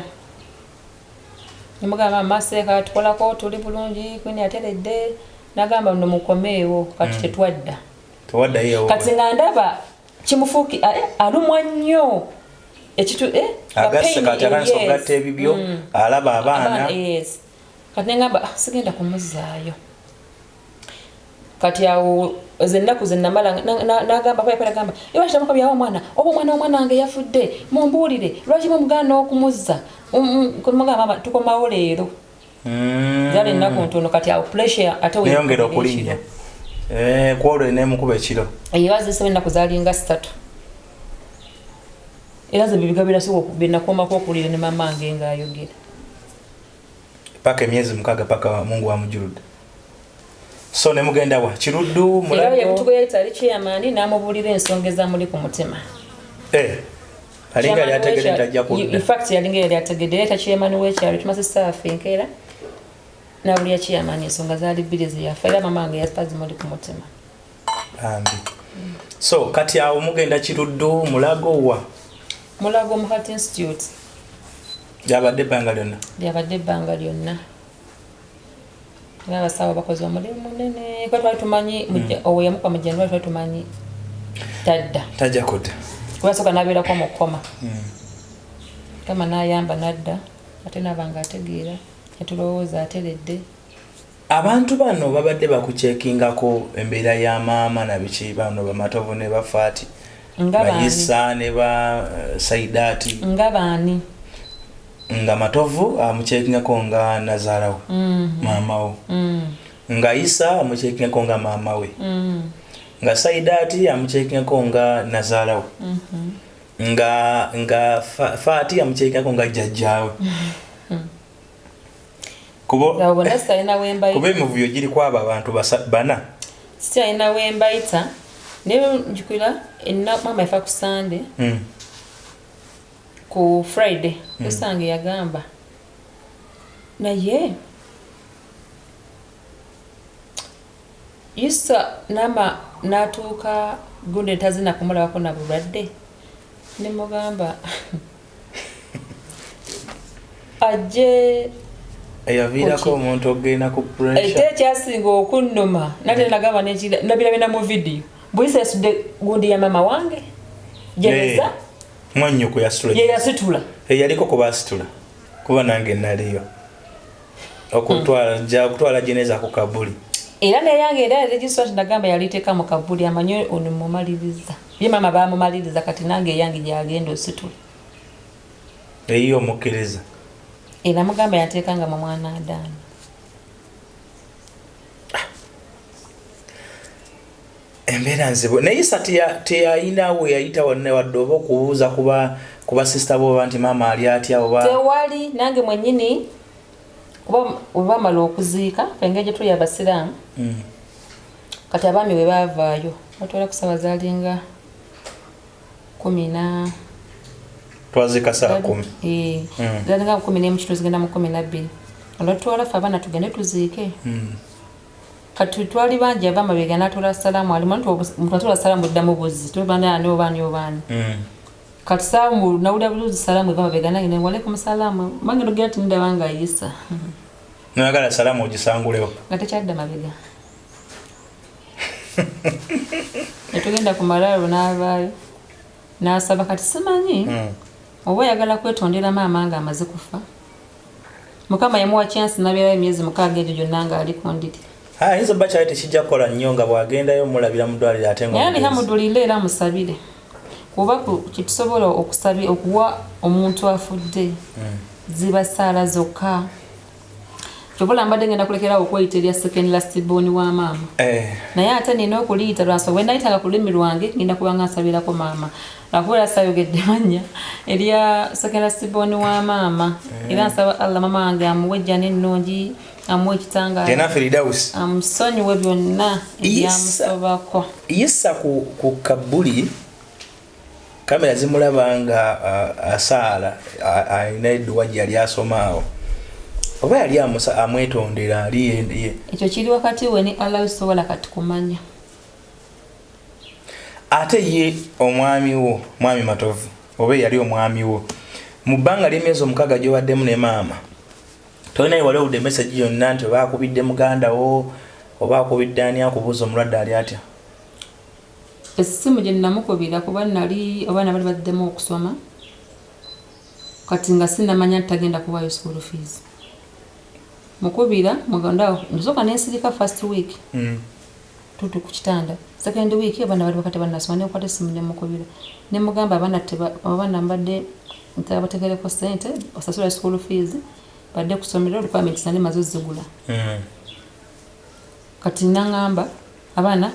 nemugamba maseeka tukolako tuli bulungi Queen ateredde nagamba no mukomeewo kati tetwadda kati nga ndaba kimufuuki alumwa nnyo ekitu agasse kati akanisa okugatta ebibyo alaba abaana kati nengamba sigenda kumuzaayo kati awo zennaku zennamala nagamba kwepera gamba yawashitamuka byawo omwana oba omwana wange yafudde mumbuulire lwaki mumugaana okumuzza kumugamba tukomawo leero zali ennaku ntono kati awo pressure ate neyongera okulinnya kwolwo nemukuba ekiro bazisaba ennaku zalinga 3 era ze bibigabira so benakomako okulira ne mamange ngaayogera paka emyezi 6 paka Mungu amujuludde so ne mugenda wa kiruddu mulago era yemutugo yali chairman namubulira ensonga ezamuli ku mutima alinga yali ategedde ntajja kudda in fact yalinga yali ategedde eta chairman w'ekyalo tumase staff enkera nabulya chairman ensonga zali bbiri zeyafa era mamange yapazi muli ku mutima ambi so kati awo mugenda kiruddu mulago wa mulago mu Heart Institute Lyabadde ebbanga lyonna. Lyabadde ebbanga lyonna. Abasawo bakoze omulimu munene. Kwa twali tumanyi oweyamu kwa Mujanuary twali tumanyi tadda. Tajja kudda. Kubasooka n'abeerako mu kkoma. Kama n'ayamba nadda ate nabanga ategeera netulowooza ateredde. Abantu bano babadde bakuceekingako embeera ya maama na biki bano bamatovu ne bafaati. Bayisa ne ba Saidaati. Nga baani? Nga matovu amuceekingako nga nazaalawo maamawo. Nga Isa amuceekingako nga maamawe. Nga Saidaati amuceekingako nga nazaalawo. Nga Faati amuceekingako nga jjajjaawe. Kuba emivuyo giri kwabo abantu bana. Si alina wembayita naye njukira maama yafa ku Sunday. Ku Friday Usange yagamba naye Isa nama natuuka gundi ntazina kumulabako na bulwadde ne mugamba ajje eyaviirako omuntu ogenda ku pressure ate kyasinga okunnuma nate nagamba nabirabina mu video bwisa yasudde gundi ya mama wange jeneza mwannyoko yasitula ye yasitula yaliko kuba asitula kuba nange naliyo okutwala jeneza ku kabuli era neyange era register nagamba yaliteeka mu kabuli amanyo ono mumaliriza ye mama bamumaliriza kati nange yange gyagenda ositula eyiyo omukkiriza era mugamba yateekanga mu mwana Adamu. Embeera nzibu naye Isa teyayinawo yayita wonna wadde oba okubuuza kuba sister bo nti maama ali atya oba tewali nange mwennyini kuba bamala okuziika engeri gye tuli abasiraamu kati abaami bwe baavaayo batwala kusaba zaalinga 10 twazika saa 10 zaalinga 11 zigenda mu 12 olwatwala ffe abaana tugende tuziike kati twali bangi abama begana tola salamu ali muntu atola salamu ddamu buzzi tubana ani obani kati salamu nawulira buluzi salamu baba begana ngene walaikum salamu mange ndogera tinda banga Isa nagala salamu ogisangulewo ngate kyadda mabega etugenda ku malalo n'abaayo n'asaba kati simanyi oba yagala kwetondera maama nga amaze kufa mukama yamuwa chance nabeera emyezi 6 egyo gyonna nga ali konditi hizo bacha ite kijja kola nnyo nga bwagendayo mulabira mudwalira atengo yani hamudulile era musabire kuba kitusobola okusabi okuwa omuntu afudde ziba sala zokka chobola mbadde ngenda kulekera okweyiterya second last born wa mama naye ate nina okuliita lwaso wenda yitanga kulimi lwange ngenda kubanga nsabirako mama lakola sayogedde manya eriya second last born wa mama era nsaba Allah mama wange amuwejja n'ennungi amwe kitanga tena Firdaus amusonyiwe byonna ebyamusobako Isa ku kabuli kamera zimulabanga asala ayina edduwa yali asomaawo oba yali amwetondera ali ye ekyo kiri wakati we ni Allah usobola kati kumanya ate ye mwami matovu oba yali omwami wo mu bbanga ly'emyezi 6 gy'obaddemu ne maama tolina ye wali owudde message yonna nti oba akubidde muganda wo oba akubidde ani akubuuza omulwadde ali atya essimu gye namukubira kuba nali abaana bali baddemu okusoma kati nga sinamanya nti tagenda kuwaayo school fees mukubira muganda nzoka nensirika first week tutu ku kitanda second week abaana bali bakati banasoma ne kwata essimu ne mukubira ne mugamba abaana mbadde ntabategereko sente osasula school fees badde kusomera requirements nane mazo zigula kati nangamba abaana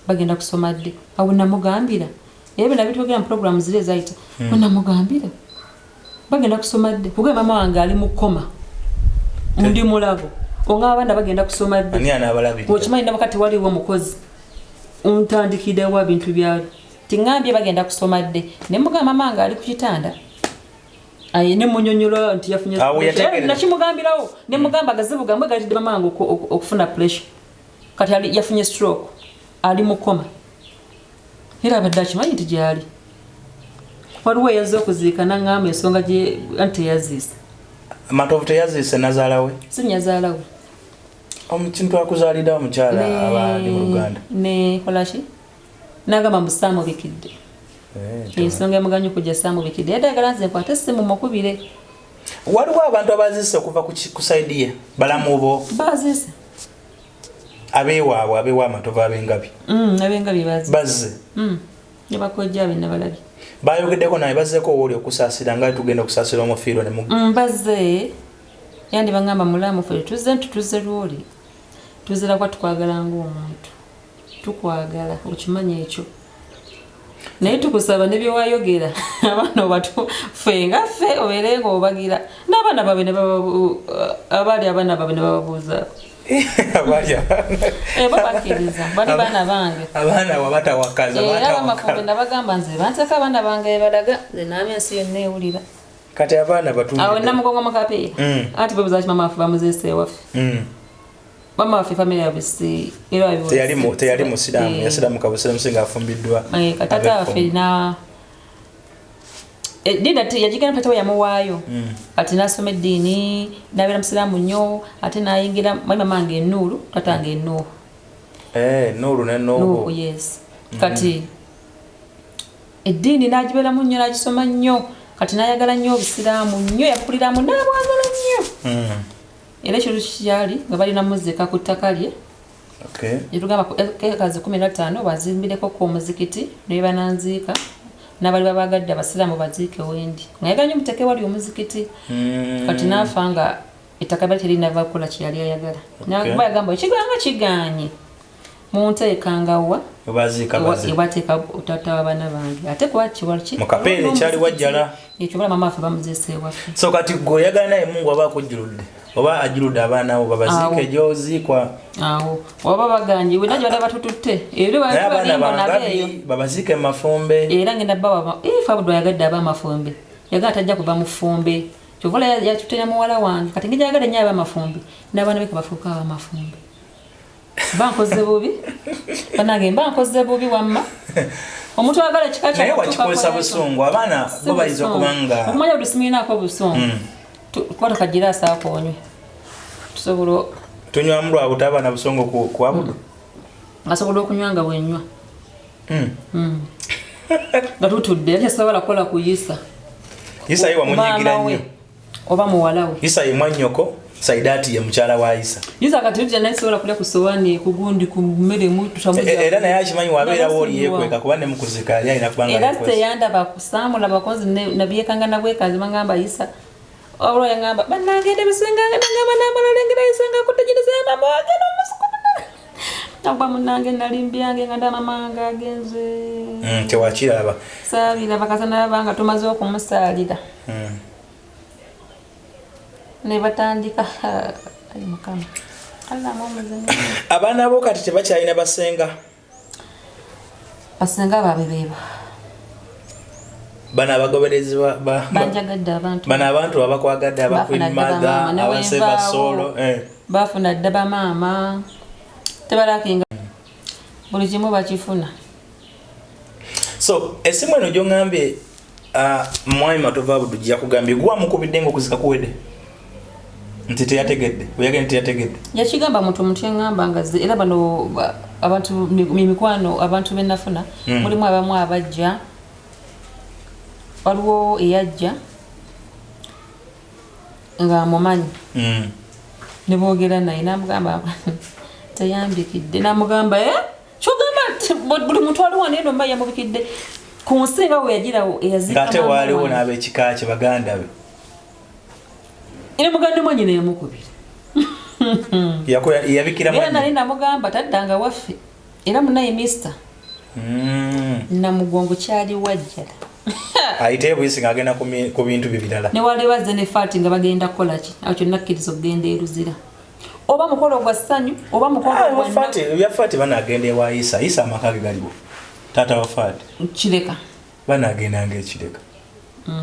bagenda kusoma dde awo namugambira era bina bitogera program zile zaita namugambira bagenda kusoma dde kuga mama wange ali mu koma ndi mulago onga abaana bagenda kusoma dde ani anabalabira okimanyi nabakati waliwo mukozi untandikiddewo bintu byalo tingambye bagenda kusoma dde ne mugamba mama wange ali ku kitanda ne munyonyola nti yafunye nakimugambirawo ne mugamba gazibu gamwe gatidde mama wange okufuna pressure kati yafunye stroke ali mukoma era abadde akimanyi nti gyali waliwo yazze okuziika nangamba ensonga gye anti yaziisa Matovu teyazise nazaalawe? Sinyazaalawe. Omukintu akuzaalidde omukyala abali mu Luganda. Ne kolashi? Nagamba musamu bikidde. Ensonga emuganyu kujja samu bikidde. Yadagala nze nkwate essimu mukubire. Waliwo abantu abazise okuva ku side ye balamu bo? Bazise. Abeewaabwe abeewa amatovu ab'engabi. Ab'engabi bazise. Bazze. Ne bakojja abe nabalabi. Bayogeddeko naye bazzeeko owooli okusaasira nga tugenda okusaasira omufiirwa ne mu. Bazze yandi bangamba mulamu ffe tuzze lwoli. Tuzira kwa tukwagala ng'omuntu. Tukwagala okimanya ekyo. Naye tukusaba ne byewayogera abaana obatu fenga ffe obeerenga obagira n'abaana babe ne abaali abaana babe ne bababuuza babakiriza bali baana bange abaana wabatawakaza abamafumbe nabagamba nze banteeka abaana bange balaga nze naamya ensi yonna ewulira kati abaana batuulire awo namugongo mukapeera ati bebuzaaki mama waffe bamuzeesa ewaffe mama waffe family yabisi era teyali musiraamu yasiraamuka busiraamu singa afumbiddwa katata waffe na dini ati yajigana pata yamuwaayo ati nasoma eddiini nabeera musiraamu nnyo ate nayingira mama nge Nuuru tata nge Nuuru Nuuru ne Nuuru yes kati eddiini nagibeeramu nnyo nagisoma nnyo kati nayagala nnyo obusiraamu nnyo yakuliramu n'abwagala nnyo era ekyo kyali nga balina muzika ku ttaka lye yetugamba ekazi 15 bazimbireko ku omuzikiti naye bananziika n'abali babagadde abasiraamu baziike wendi nga yagala nnyo muteeke wali omuzikiti kati naafa nga ettaka bali terinava kukola kyeyali ayagala nakuba yagamba ekiganga kiganye munteekangawa ebateeka otata w'abaana bange ate kubakiwalki mukapeera ekyali wajjala ekyo bala mama waffe bamuzeesa ewaffe so kati gwe oyagala naye Mungu aba akujjuludde oba ajuludde abaana abo babaziike gy'oziikwa awo oba baganje we najja batututte ebyo balimba nabeeyo babaziike mu mafumbe era ngenda baba Yafudde yagadde aba mafumbe yagala tajja kuba mufumbe kyovola yatutenya muwala wange kati ngija yagala nnyo aba mafumbe n'abaana be bafuuka aba mafumbe bankoze bubi banange bankoze bubi wamma omuntu agala ekika naye wakikozesa busungu abaana bo bayinza okubanga okumanya buli simirinaako busungu kwata kagira asaako onywe tusobola tunywa mulwa abaana busongo ku abudu asobola okunywa nga bwenywa nga tutudde yasobola kukola ku Yisa Yisa yiwa munyigira nnyo oba muwalawe Yisa ye mwannyoko Saidati ye mukyala wa Yisa Yisa kati tujja naye sobola kulya ku sowaani ku gundi ku mmere mu tutamuja era naye akimanyi wabeera woli yekweka kuba ne mukuzika yali alina kubanga era teyanda bakusaamula bakonzi nabyekanga nabwekazi bangamba Yisa olwo yangamba banagende bisenganga nangamba namalolengera Yisa nga kutegereza mama wage n'omusukuna nagba munange nalimbyanga nga mama nga agenze tewakiraba saabira bakazana banga tumaze okumusaalira ne batandika ali mukama alla mumuzenge abaana bo kati tebakyalina basenga babebeba bana abagoberezi banjagadde abantu bana abantu abakwagadde aba Queenmother abaseva solo bafuna ddaba maama tebalakinga buli kimu bakifuna so esimu eno gyongambye mwami Matovu Abudu gyakugambye gwa mukubidde ng'okuzika kuwedde nti teyategedde oyagala nti teyategedde yakigamba muntu ngamba nga era bano abantu mimikwano abantu benafuna mulimu abamu abajja waliwo eyajja nga mumanyi ne boogera naye namugamba teyambikidde namugamba kyogamba buli muntu waliwo naye nomba yamubikidde ku nsi nga we yagirawo eyazika ngate waliwo n'ab'ekika kye baganda be era muganda mwanyi ne yamukubira yabikira era nali namugamba taddanga waffe era munaye mister namugongo kyali wajjala ayite buyisi ng'agenda ku bintu bibirala ne wali bazze ne faati nga bagenda kukola ki awo kyonna kkiriza okugenda eruzira oba mukolo gwa ssanyu oba mukolo gwa faati banagenda ewa Yisa amaka ge galiwo taata wa faati kireka banagendanga ekireka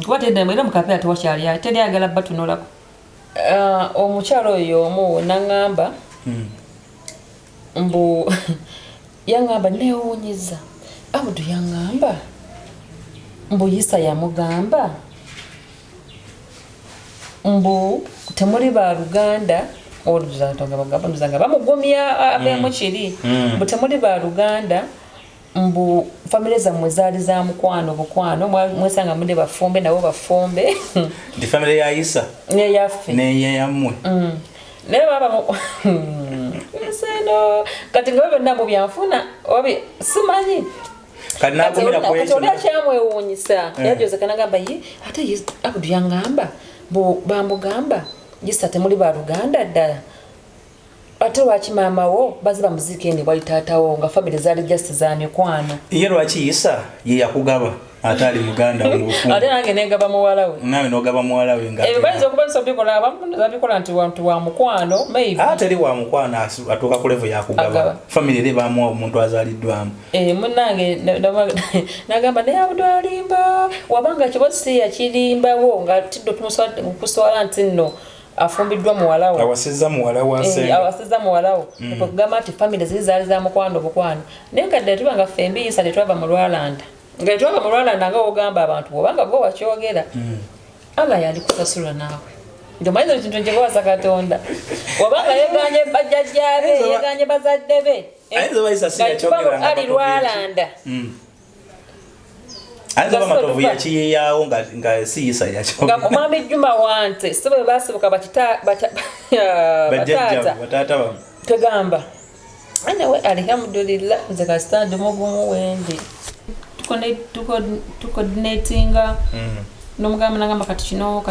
kuba tedda era mukapeera tewakyali teri agala batunulako omukyalo oyo omu naŋŋamba mbu yaŋŋamba neewuunyiza Abudu yaŋŋamba mbu Yisa yamugamba mbu temuli ba Luganda oluzanga bamugumya abemu kiri mbu temuli ba Luganda mbu family zammwe zaali za mukwano bukwano mwesanga muli bafumbe nabo bafumbe ndi family ya Isa ne yaffe ne yamwe ne baba seno kati ngobe ndambo byanfuna obi simanyi kati nagumira kwa yesu kati kyamwe wonyisa yajoze kanagamba yi ate abudu yangamba bo bambugamba yisate muli ba Luganda ddala ate lwaki mama wo baziba muziki ende bali taatawo nga family zaali just za mikwano ye lwaki Isa ye yakugaba atali Muganda w'obufumu ate nange negaba Muwalawe nawe nogaba Muwalawe nga bayizo okuba nsobikola abamu zabikola nti wantu wa mukwano maybe atali wa mukwano atuuka ku level yakugaba family ere bamuwa omuntu azaliddwamu munnange nagamba naye abudwalimba wabanga kibosi yakirimbawo nga tiddo tumuswala nti nno afumbiddwa Muwalawe awasizza Muwalawe asenga awasizza Muwalawe okugamba nti family zizaali za mukwano bukwano naye kadde tubanga fembi isa tetwava mu Lwalanda nga twava mu Lwalanda nga ogamba abantu bobanga go wakyogera Allah yali kusasula naawe ndio maizo kintu njegoza Katonda wabanga yeganye bajjajjabe yeganye bazadde be aizo baisa sija kyogera nga ali Lwalanda aizo bamatovu yakiyeyawo nga si Isa yakyogera nga mami Juma wante sibe basibuka batata tegamba anyway alhamdulillah nzeka stand mugumu wende tukoordinatinga nomugamba nagamba kati kino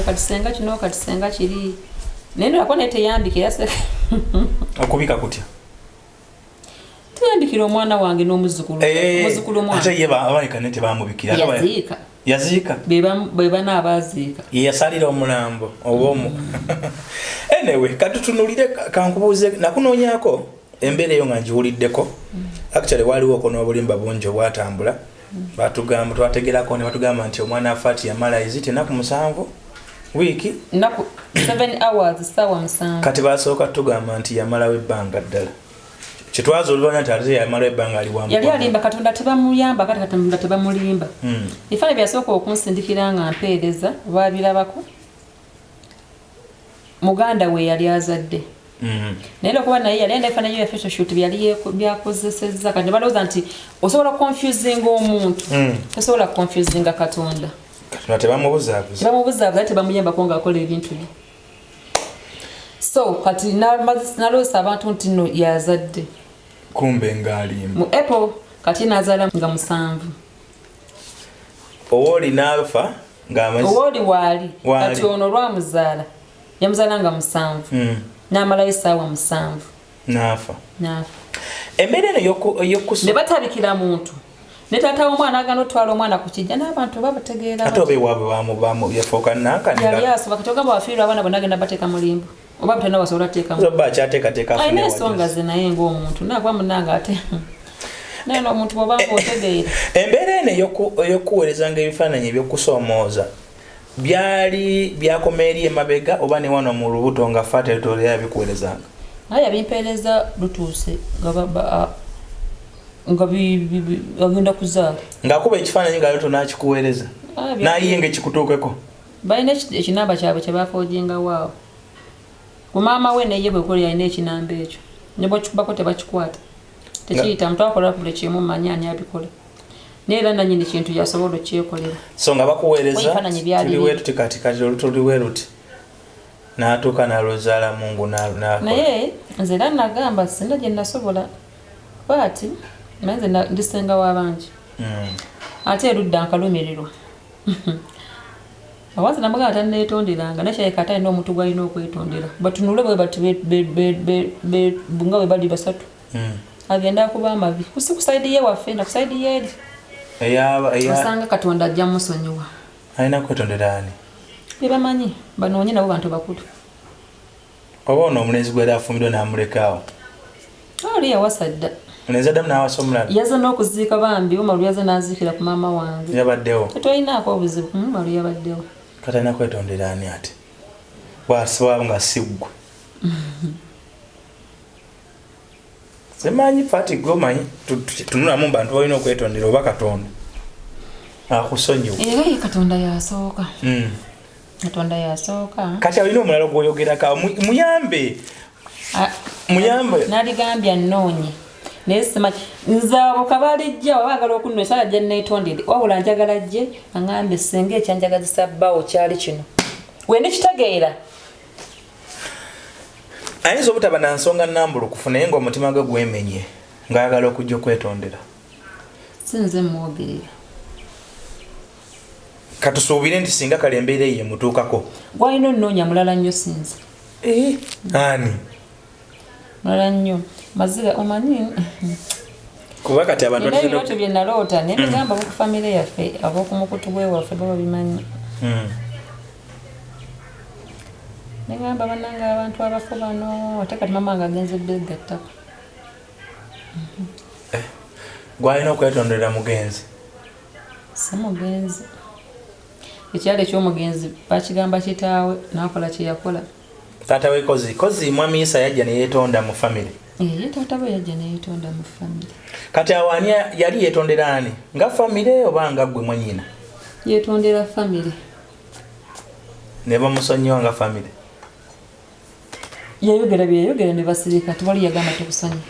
kati senga kiri nendo yakona eteyambike yase okubika kutya tuyambikira omwana wange n'omuzukulu omwana ate ye abaika nete bamubikira yazika beba n'abaziika yasalira omulambo obomu anyway katutunulire kankubuuze nakunoonyako embeera eyo nga ngiwuliddeko actually waliwo okonobulimba bungi obwatambula batugamba twategerako ne batugamba nti omwana afati yamala izite naku 7 wiiki naku 7 hours sawa 7 kati basooka tugamba nti yamalawo ebbanga ddala kitwaza oluvanya nti ate yamalawo ebbanga ali wamu yali alimba Katonda tebamuyamba kati Katonda tebamulimba ifane byasooka okunsindikira nga mpeereza babirabako muganda we yali azadde naye okuba naye yali enda ifana yo face shoot byali byakozesezza kati balooza nti osobola confusing omuntu osobola confusing Katonda Katonda tebamubuzaabuza tebamuyamba ko nga akola ebintu bye so kati naloosa abantu nti no yazadde kumbe ngaalimba mu April kati nazaala nga 7 owoli n'afa owoli waali kati ono lwamuzaala yamuzaala nga 7 n'amalayo essaawa 7 n'afa embeera eno ne batabikira muntu ne taata w'omwana agana otwala omwana ku kijja n'abantu babategeera ate oba ewaabwe yafuuka nankanira yali asoba kati ogamba wafiirwa abaana bonna agenda bateeka mulimbo oba butana basobola teekamu akyateekateeka ayina ensonga ze naye ng'omuntu naagwa munanga ate naye n'omuntu bw'oba ng'otegeera embeera eno ey'okuweerezanga ebifaananyi eby'okusoomooza byakoma eri emabega oba ne wano mu lubuto nga fa territory yabikuweerezanga naye yabimpeereza lutuuse nga agenda kuzaala ng'akuba ekifaananyi nga luto n'akikuweereza naye ng'ekikutuukeko balina ekinamba kyabwe kye baafoojingawo awo ku maama we neye bwekoli yalina ekinamba ekyo ne bwekikubako tebakikwata tekiyita muntu akola buli kimu manya ani abikola naye era nannyini kintu yasobola okyekolera so nga bakuweereza tuliwe tuti katikati olutuliwe luti n'atuuka n'aluzaala mungu naye nze era nagamba singa gye nasobola baati naye nze ndisenga w'abangi ate erudda nkalumirirwa awanze namugamba tanneetonderanga nakyayeka ate alina omuntu gwalina okwetondera batunule bwe bati nga bwe bali 3 agenda akuba amabi kusi kusaidi ye waffe na kusaidi ye eri osanga Katonda ajja musonyiwa alina kwetondera ani bebamanyi banoonye nabo bantu bakulu oba ono omulenzi gwera afumiddwa n'amulekaawo oli yawasa dda omulenzi addamu n'awasa omulala yaza n'okuziika bambi omalu yaza n'aziikira ku maama wange yabaddewo tetolinaako obuzibu malu yabaddewo kati alina kwetondera ani ate bwasiba nga siggwe semanyi fati gomanyi tunulamu bantu balina okwetondera oba Katonda akusonyiwa era ye Katonda yasooka Katonda yasooka kati alina omulala gwoyogerako muyambe naligambya nnoonye naye simanyi nzaabo kabalijja wabaagala okunno esala gye neetondedde wabula njagala gye aŋambe singa ekyanjagazisa bbaawo kyali kino wende kitegeera ayinza obutaba na nsonga nnambulukufu naye ng'omutima gwe gwemenye ng'ayagala okujja okwetondera sinze mwogerera katusuubire nti singa kale embeera eyo emutuukako gwalina onnoonya mulala nnyo sinze ani mulala nnyo maziga omanyi kuba kati abantu ebirooto bye naloota naye bigamba aboku famire yaffe ab'okumukutu gwewaffe baba bimanyi negamba bananga abantu abafu bano ate kati mama nga agenze begattako gwalina okwetondera mugenzi si mugenzi ekyalo eky'omugenzi bakigamba kitaawe nakola kyeyakola taata we kozi mwami Isa yajja neyeetonda mu famire ye taata we yajja neyeetonda mu famire kati awaani yali yeetondera ani nga famire oba nga ggwe mwanyina yeetondera famire ne bamusonyiwa nga famire yayogera byeyayogera ne basirika tewali yagamba tukusonyi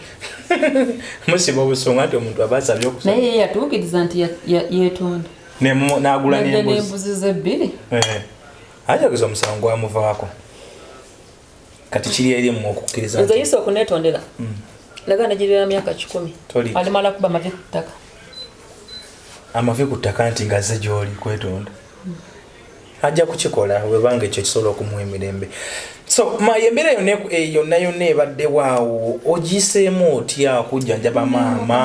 musiba obusungu ati omuntu aba asabye okusonyi naye ye yatuukiriza nti yeetonda n'agula n'embuzi zebbiri ajageza omusango gwamuvaako kati kiri eri mu okukkiriza nze yisa okuneetondera nagana girira myaka 10 alimala kuba amavi ku ttaka amavi ku ttaka nti ngazze gy'oli kwetonda ajja kukikola webanga ekyo kisobola okumuwa emirembe so embeera yonna ebadde waawo ogiseemu otya okujjanjaba maama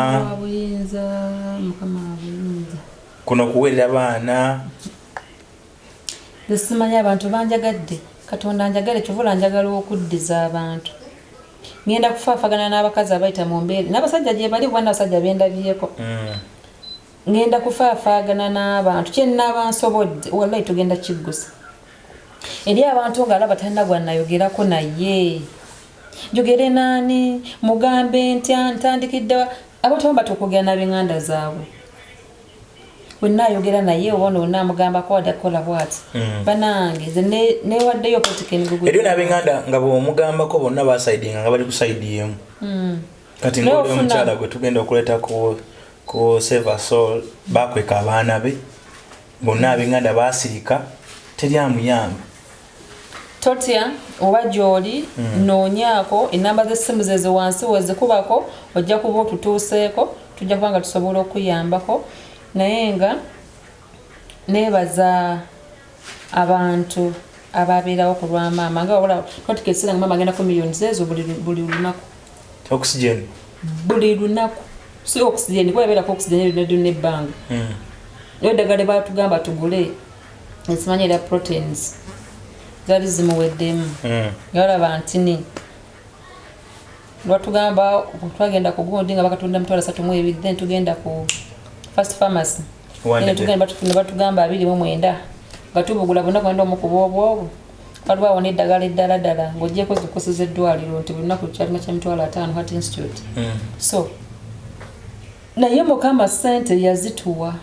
kuno okuweerera baana simanyi abantu banjagadde katonda njagala ekivula njagala okuddiza abantu ngenda kufaafagana n'abakazi abayita mu mbeera n'abasajja gye bali bwana abasajja bendabyeko ngenda kufaafagana n'abantu kyennaaba nsobodde wallahi tugenda kiggusa eri abantu ng'alaba talina gwannayogerako naye njogere naani mugambe ntya ntandikidde abantu abamu batukugera n'ab'eŋŋanda zaabwe wennaayogera naye obona onaamugambako adakola bwati banange ze newaddeyo potikenigugu eryo n'ab'eŋŋanda nga bw'omugambako bonna basaidinga nga bali ku saidi emu kati ng'oli omukyala gwe tugenda okuleeta ku Save Soul bakweka abaana be bonna ab'eŋŋanda basirika teri amuyamba totya oba gy'oli noonyaako enamba z'essimu ze wansi wezikubako ojja kuba otutuuseeko tujja kuba nga tusobola okuyambako naye nga neebaza abantu ababeerawo ku lwa maama nga wabula totikesera nga maama agenda ku miliyoni zeezo buli lunaku oxygen buli lunaku si oxygen kuba yabeerako oxygen edduna ebbanga naye eddagala batugamba tugule esimanyi era proteins zaali zimuweddemu yalaba ntini lwatugamba twagenda ku gundi nga bakatunda mitwalo 32 then tugenda ku first pharmacy ne batugamba 29 nga tubugula bonna kwenda omukuba obwobwo waliwo awo n'eddagala eddala ddala ng'ogyeko zikusiza eddwaliro nti buli lunaku kyalima kya mitwalo 5 Heart Institute so naye mukama ssente yazituwa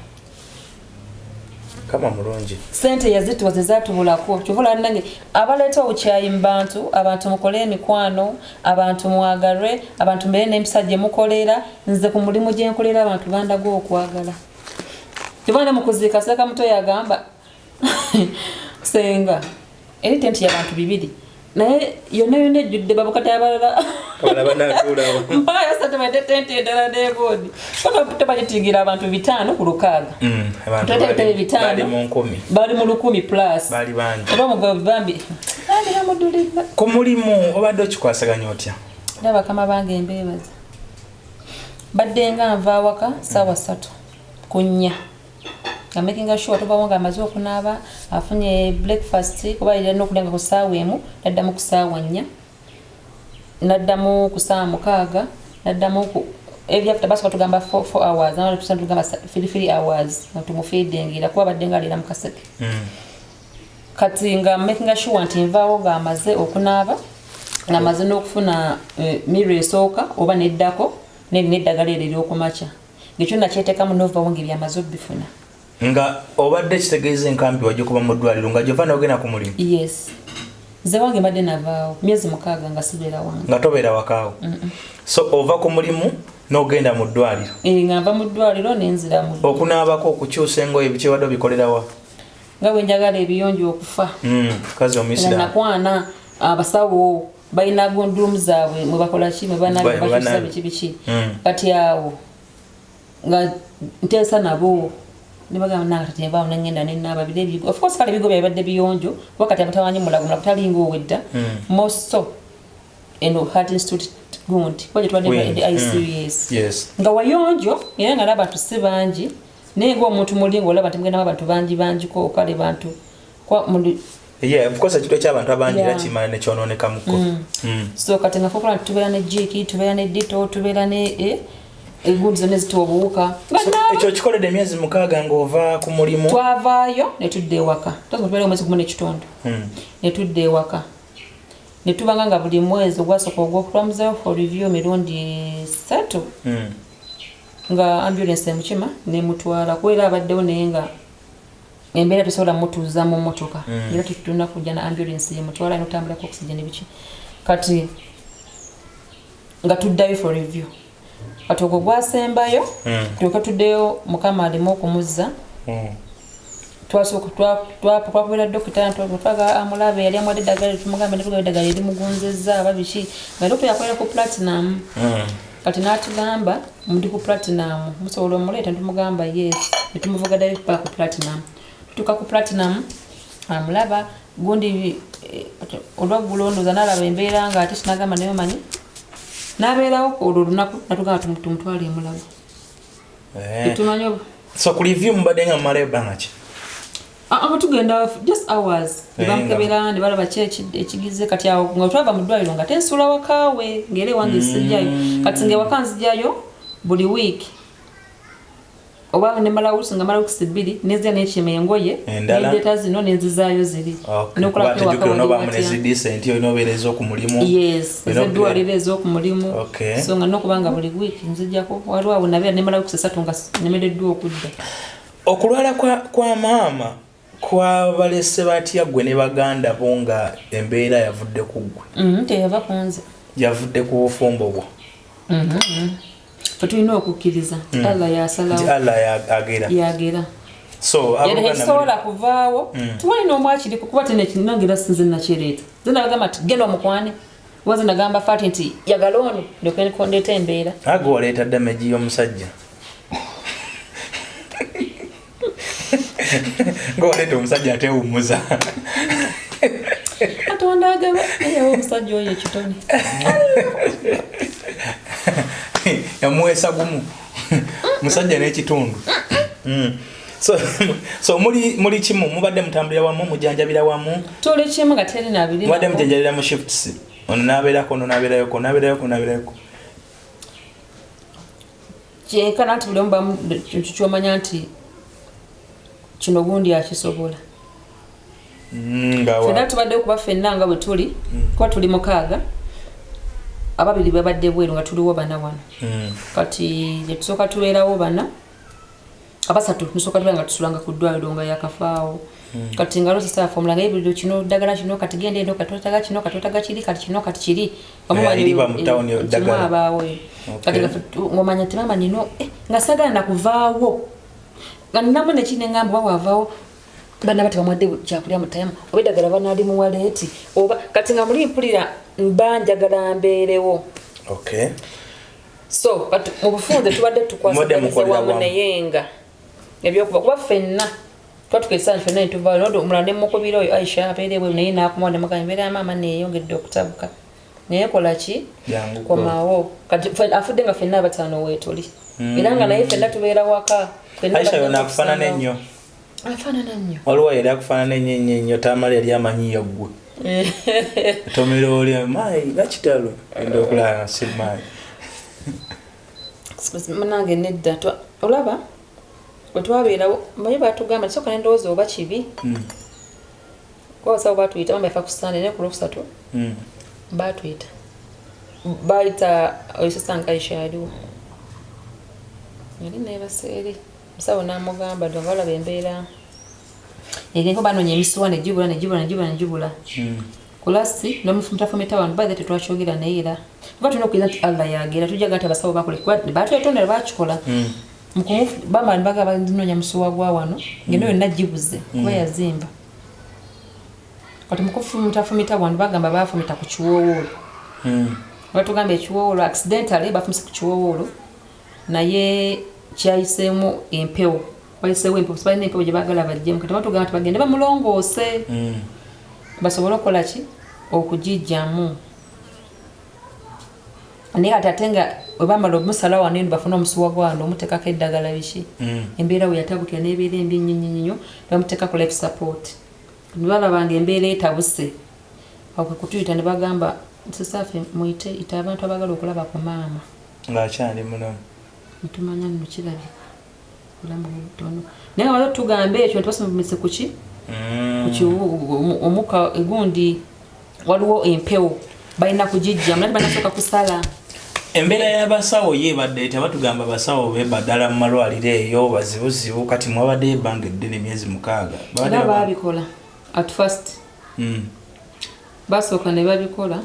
kama mulungi sente yazituwa zezatubulako kyovula nange abaleeta obukyayi mu bantu abantu mukole emikwano abantu mwagalwe abantu mbere n'empisa gye mukolera nze ku mulimu gye nkolera abantu bandago okwagala kyovula mu kuziika Seka muto yagamba senga eri tenti y'abantu 2 naye yonna ejjudde babukata abalala mpaya satemedde tenti endala n'egodi tebagitingira abantu 5 ku 6 bali mu 10 plus era omugabi bambi alihamudulillah ku mulimu obadde okikwasaganya otya bakama bange embeebaza badde nga nva awaka ssaawa 3 ku 4 nga making sure tubawo nga amaze okunaaba afunye breakfast kuba yalina okulenga ku ssaawa emu naddamu ku ssaawa 4 naddamu ku ssaawa 6 naddamu ku every after basi batugamba 4 hours nalo tugamba 3 hours tumufeedingira kuba badde nga alira mu kaseke kati nga making sure nti nvaawo nga amaze okunaaba nga amaze n'okufuna miro esooka oba neddako n'eddagala eryo okumakya ng'ekyo nakyeteekamu n'ovaawo ng'ebyamaze obbifuna nga obadde kitegeeza enkambi wajja kuba mu ddwaliro nga gyova n'ogenda ku mulimu. Yes. Nze wange mbadde navaawo myezi 6 nga sibeera wange. Nga tobeera wakaawo. So ova ku mulimu n'ogenda mu ddwaliro. Nga nva mu ddwaliro n'enzira mu. Okunaabako okukyusa engoye biki wadde obikolerawa? Nga bwe njagala ebiyonjo okufa. Kazi omisira. Nakwana abasawo balina gondumu zaabwe mwe bakola ki mwe banaabakisa biki. Kati awo nga nteesa nabo nibaga nakati yaba onangenda nenaba bile of course kale bigo byabadde biyonjo wakati abatawanyi mulagumula kutalinga owedda mosto eno Heart Institute gundi kwaje twadde the ICUS yes nga wayonjo era nga laba tusibanji nengo omuntu mulingo olaba timugenda abantu banji ko kale bantu kwa mundi yeah of course ekitwe ky'abantu abanji rakimana ne kyononeka muko so kati nga fokola tubeera ne jiki tubeera ne dito tubeera ne egundi zone zitobuuka ekyo kikoledde emyezi 6 ng'ova ku mulimu twavaayo ne tudde ewaka tubeera omwezi gumu n'ekitundu ne tudde ewaka ne tubanga nga buli mwezi ogwasooka ogw'okutwamuzayo for review mirundi 3 nga ambulance emukima nemutwala kubeera abaddewo naye nga embeera tusobola mutuuza mu mmotoka era tutuna kujja na ambulance yemutwala notambulako oxygen biki kati nga tuddayo for review kati ogwo gwasembayo tuka tuddeyo mukama alimu okumuzza twakubira dokita twaga amulabe yali amwadde eddagala tumugamba netuga eddagala eri mugunzezza ababiki nga dokita yakolera ku platinum kati n'atugamba mundi ku platinum musobola omuleeta tumugamba yes netumuvuga ddayo paka ku platinum tutuuka ku platinum amulaba gundi olwaggulondoza n'alaba embeera nga ate sinagamba naye manyi n'abeerawo olwo olunaku natugamba tumutwale emulago tetumanyi so ku review mubadde nga mumala ebbanga ki tugenda just hours nebamukebera ne balaba ki ekigize kati awo nga twava mu ddwaliro nga tensuula wakaawe ng'era ewange sijjayo kati ng'ewaka nzijjayo buli wiiki oba nemala ulusi nga mala weeks 2 nezia n'ekima engoye n'endeeta zino nenzizaayo ziri n'okulaba ewaka inobeereza ku mulimu yes ezeddwaliro ez'okumulimu so nga n'okubanga buli wiiki nzijjako waliwo awo nabeera nemala weeks 3 nga nemereddwa okudda. Okulwala kwa maama kwabalese batya gwe ne baganda bo nga embeera yavudde ku ggwe? Teyava ku nze, yavudde ku bufumbo bwo. Tulina okukkiriza Allah yasalawo, Allah yagera. So sobola kuvaawo tuwalina omwakiri kuba tenekinagira sinze nakireeta ze nabagamba nti genda omukwane waze nagamba fati nti yagala ono ndokendeeta embeera ago oleeta dameji y'omusajja ngoleeta omusajja atewummuza Katonda agaba nayewo omusajja oyo ekitone yamuweesa gumu musajja n'ekitundu. So muli kimu mubadde mutambulira wamu mujanjabira wamu tuli kimu nga teri nabiri mubadde mujanjabira mu shifts ono nabeerako ono nabeerako kyenkana nti buli omu kintu kyomanya nti kino gundi akisobola fenna tubadde okuba fenna nga bwe tuli kuba tuli mukaaga ababiri babadde bweru nga tuliwo bana wano kati tusooka tubeerawo bana abasatu tusooka tubeera nga tusulanga ku ddwaliro nga yakafaawo kati nga losisa fomula nga ebuliro kino ddagala kino kati genda eno katotaga kino katotaga kiri kati kino kati kiri abaawo kati ngomanya nti mama nino nga sagala nakuvaawo nga ninamu nekine ngamba wawavaawo bana bati bamwadde kyakulya mutayama oba eddagala banaali muwaleeti oba kati nga muli mpulira mbanjagala mbeerewo. So mu bufunze tubadde tukwasagaliza wamu naye nga ebyokuba kuba ffenna twatukeesani ffenna netuvaayo nodde omulala ne mukubira oyo Aisha abeerewo naye naakumuwa nemugamba embeera ya maama neeyongedde okutabuka naye kola ki komawo kati afudde nga ffenna abataano weetuli era nga naye ffenna tubeera waka. Aisha yona akufaanana ennyo. Afaanana nnyo. Waliwo yali akufaanana ennyo Tamale yali amanyiyo ggwe. Tomera oli mayi bakitalo enda okulaba si mayi. Nange nedda olaba bwe twabeerawo baye batugamba kisooka nendowooza oba kibi kuba basawo batuyita mama yafa ku Sande naye ku Lwokusatu batuyita bayita oyo sisanga Aisha yaliwo yali neebaseeri musawo namugamba ndongala bembeera egenko banonye emisuwa nejibula kulasi nomufumita wanu by that twachogera neera kuba tulina okuyiza nti Allah yagera tujaga nti abasawo bakole batwetondera bakikola mukumufu bamba mbaga bandinonya musuwa gwa wano ngeno yonna gibuze kuba yazimba kati mukufumita wanu bagamba bafumita ku kiwoowolo batugamba ekiwoowolo accidentally bafumisa ku kiwoowolo naye kyayiseemu empewo bayiseewo empewo sibalina empewo gye baagala bajjemu kati batugamba nti bagende bamulongoose basobole okukola ki okugijjamu naye kati ate nga webamala omusala wano eno bafuna omusuwa gwano omuteekako eddagala biki embeera we yatabukira n'ebeera embi nnyo bamuteekako life support nibalabanga embeera etabuse akwe kutuyita ne bagamba sisaafe muyite ite abantu abagala okulaba ku maama ng'akyali muno ntumanya nno kirabika olamu butono naye nga tugambe ekyo ntibasomumise kuki omuka egundi waliwo empewo balina kugijjamu nati banasooka kusala embeera y'abasawo yeebadde tebatugamba basawo bebaddala mu malwaliro eyo bazibuzibu kati mwabadde ebbanga eddene emyezi 6 era babikola at first basooka ne babikola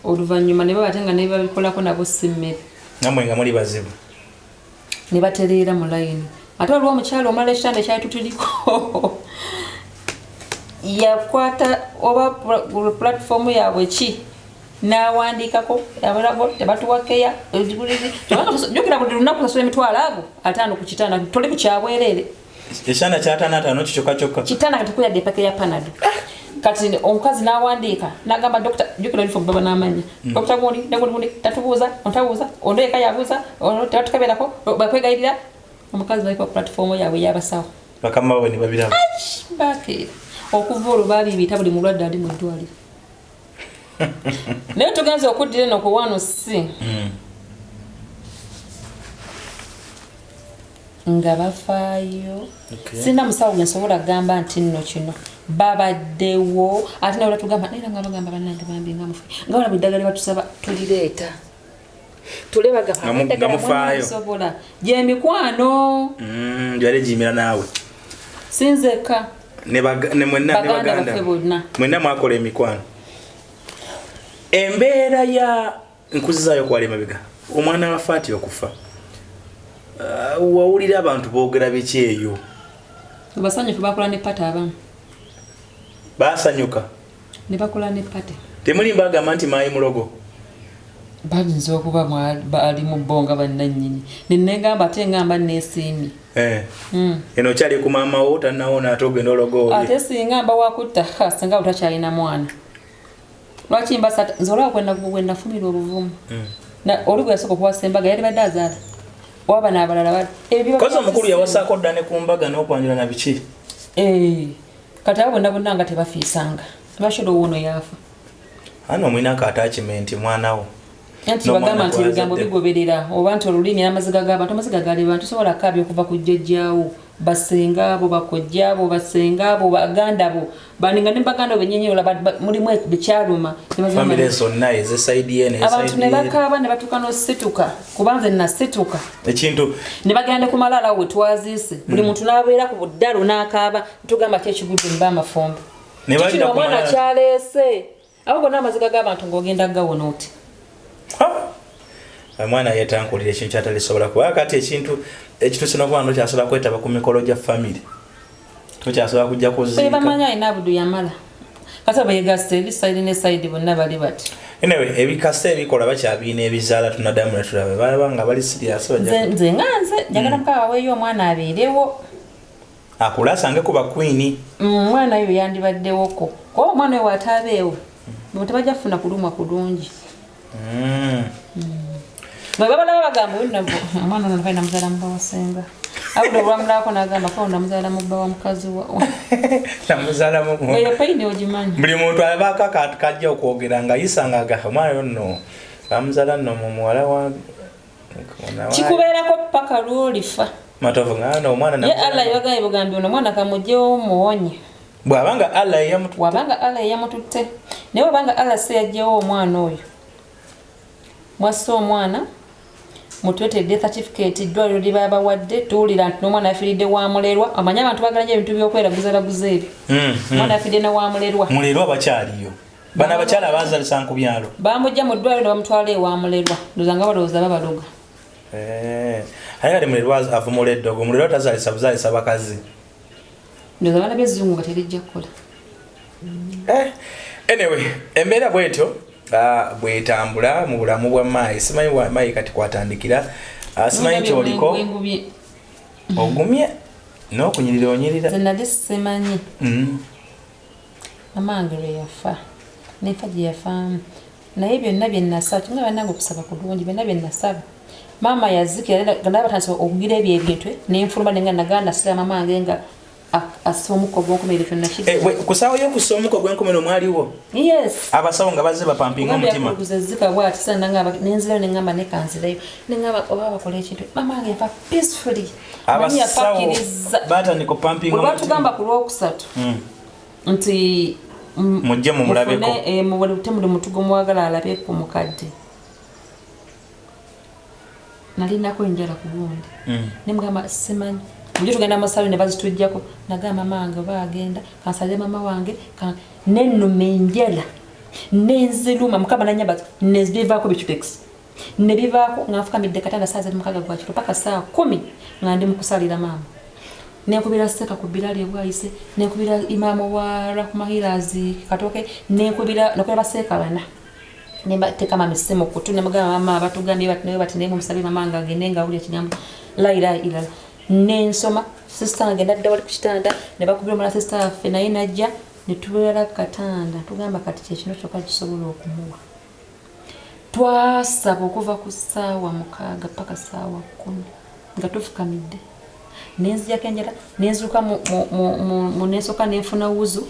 oluvannyuma ne babate nga ne babikolako nabo simmere namwe nga muli bazibu ne batereera mu layini ate waliwo omukyalo omulala ekitanda ekyali tutuliko yakwata oba platform yaabwe ki n'awandiikako abalago tebatuwakeya jukira buli lunaku kusasula emitwalo ago 5 ku kitanda toli ku kyabwereere ekitanda kya 5 kikyokka kitanda kati kuyadde epaka ya panado kati omukazi n'awandiika n'agamba dokita jukira uniform baba n'amanya dokita gundi negundi tatubuuza ontabuuza ondo eka yabuuza tebatukabeerako bakwegayirira omukazi baliko platform yaabwe y'abasawo bakama bawe ne babiraba bakeera okuva olwo babibiita buli mulwadde ali mu ddwaliro naye tugenze okuddira eno ku wano si nga bafaayo sina musawo gensobola kugamba nti nno kino babaddewo ate nawe tugamba naye nga bagamba bannange bambi nga mufe nga wala bweddagala batusaba tulireeta tule bagamba sobola gyemikwano gyali giyimira naawe sinzeka ne mwenna mwakola emikwano embeera ya nkuzizaayo kwali mabiga omwana wa Faati okufa wawulira abantu boogera biki eyo basanyufu bakola ne pata abamu basanyuka ne bakola ne pata temuli mbagamba nti maayi mulogo bayinza okuba ali mu bbonga bannannyini nenegamba ate ngamba neesiimi eno kyali ku maama wo tannawona ate ogenda ologo ate singa mba wakutta singa utakyalina mwana lwaki mbasata nzola kwenda fumira obuvumu olugo yasooka okuwasa embaga yali badde azaala waba n'abalala kozi omukulu yawasaako dda ne ku mbaga n'okwanjula na biki kati abo bonna nga tebafiisanga bashodo wono yafa ano omwinako attachment mwanawo nti bagamba nti ebigambo bigoberera oba nti olulimi n'amaziga g'abantu amaziga gali bantu sobola kaabyo okuva ku jjajjaawo basenga abo bakojja abo basenga abo baganda bo baninga ne baganda benyenyeola mulimu ekyaluma family zonna ezesaidi ene abantu ne bakaaba ne batuuka n'osituka kubanze nasituka ekintu ne bagenda ku malala we twaziise buli muntu n'abeera ku buddalo n'akaaba tugamba ki ekigudde mba amafumbo kino omwana kyaleese abo gonna amaziga g'abantu ng'ogenda gawona oti omwana yetankulira ekintu kyatalisobola kuba kati ekintu ekituusina okuba ndo kyasobola kwetaba ku mikolo gya family tokyasobola kujja kuziika bamanya alina abudu yamala kati abeyegasse eri sayidi ne sayidi bonna bali bati anyway ebikase ebikola bakyabiina ebizaala tunaddamu ne tulabe balaba nga bali siriasi nze nganze njagala mukaba weeyo omwana abeerewo akula asange kuba queen omwana oyo yandibaddewoko kuba omwana oyo wataabeewo tebajja kufuna kulumwa kulungi Baba bagamba winavu omwana ono kaina muzala mubba wasenga abudo bwamulako nagamba ko ndamuzala mubba wa mukazi wa ndamuzala mubba ya paine ojimanyi buli muntu abaka kajja okwogera nga yisanga aga omwana ono bamuzala no mu muwala wa kikubeerako paka lwolifa matovu ngano omwana na Allah yogaye bugambi ono mwana kamujjewo muwonye bwabanga Allah yamututte wabanga Allah yamututte naye wabanga Allah se yajjewo omwana oyo mwassa omwana mutwete death certificate ddwaliro lye babawadde tuwulira nti n'omwana yafiiridde wa mulerwa amanye abantu bagala nnyo ebintu by'okweraguza ebyo omwana yafiiridde na wa mulerwa bakyaliyo bana abakyala abazalisa ku byalo bamujja mu ddwaliro ne bamutwala ewa mulerwa ndowooza nga balowooza babaloga ate kati mulerwa avumula eddogo mulerwa tazalisa buzalisa bakazi ndowooza bana by'ezungu nga terijja kukola anyway embeera bwetyo bwetambula mu bulamu bwa Mai simanyi wa Mai kati kwatandikira simanyi kyoliko ogumye n'okunyirira onyirira zenali simanyi mamange lwe yafa nefa gye yafaamu naye byonna bye nasaba kimwe bannange okusaba kulungi byonna bye nasaba maama yazikira nga batandise okugira ebyo ebintu n'enfuluma nenga naganda sira mamange nga asomuko gwokumira kyonna kusaawo y'okusomuko gwenkomero mwaliwo yes abasawo nga bazze bapampinga omutima kuzazika bwati sana nanga nenzirayo nengamba nekanzirayo nengamba oba bakola ekintu mamange yafa peacefully abasawo batandika opampinga omutima batugamba ku lwokusatu nti mujje mumulabeko mubali temuli mutugo mwagala alabe ku mukadde nalinako enjala ku gundi nemugamba simanyi mujje tugenda amasalo ne bazitujjako nagamba mamange oba agenda kansale mama wange nenuma enjala nenziruma mukama nanyaba nezibivaako bitutex ne bivaako nga nfukamidde katanda saa ziri mukaga gwa kiro paka saa 10 nga ndi mukusalira maama nenkubira seka ku Bilali ebwayise nenkubira imamu wa Rahmahilazi katoke nenkubira nokweba seka bana nemba teka mama semo kutu nemugamba mama batugambye bati nemu musabe mama nga genenga uli ekigambo la ilaha illallah nensoma sister agenda dda wali ku kitanda ne bakubira mala sister affe naye najja ne tubeera katanda tugamba kati kyekino kyokka kisobola okumuwa twasaba okuva ku ssaawa 6 paka ssaawa 10 nga tufukamidde nenzijako enjala nenzuka mu nensoka nenfuna wuzu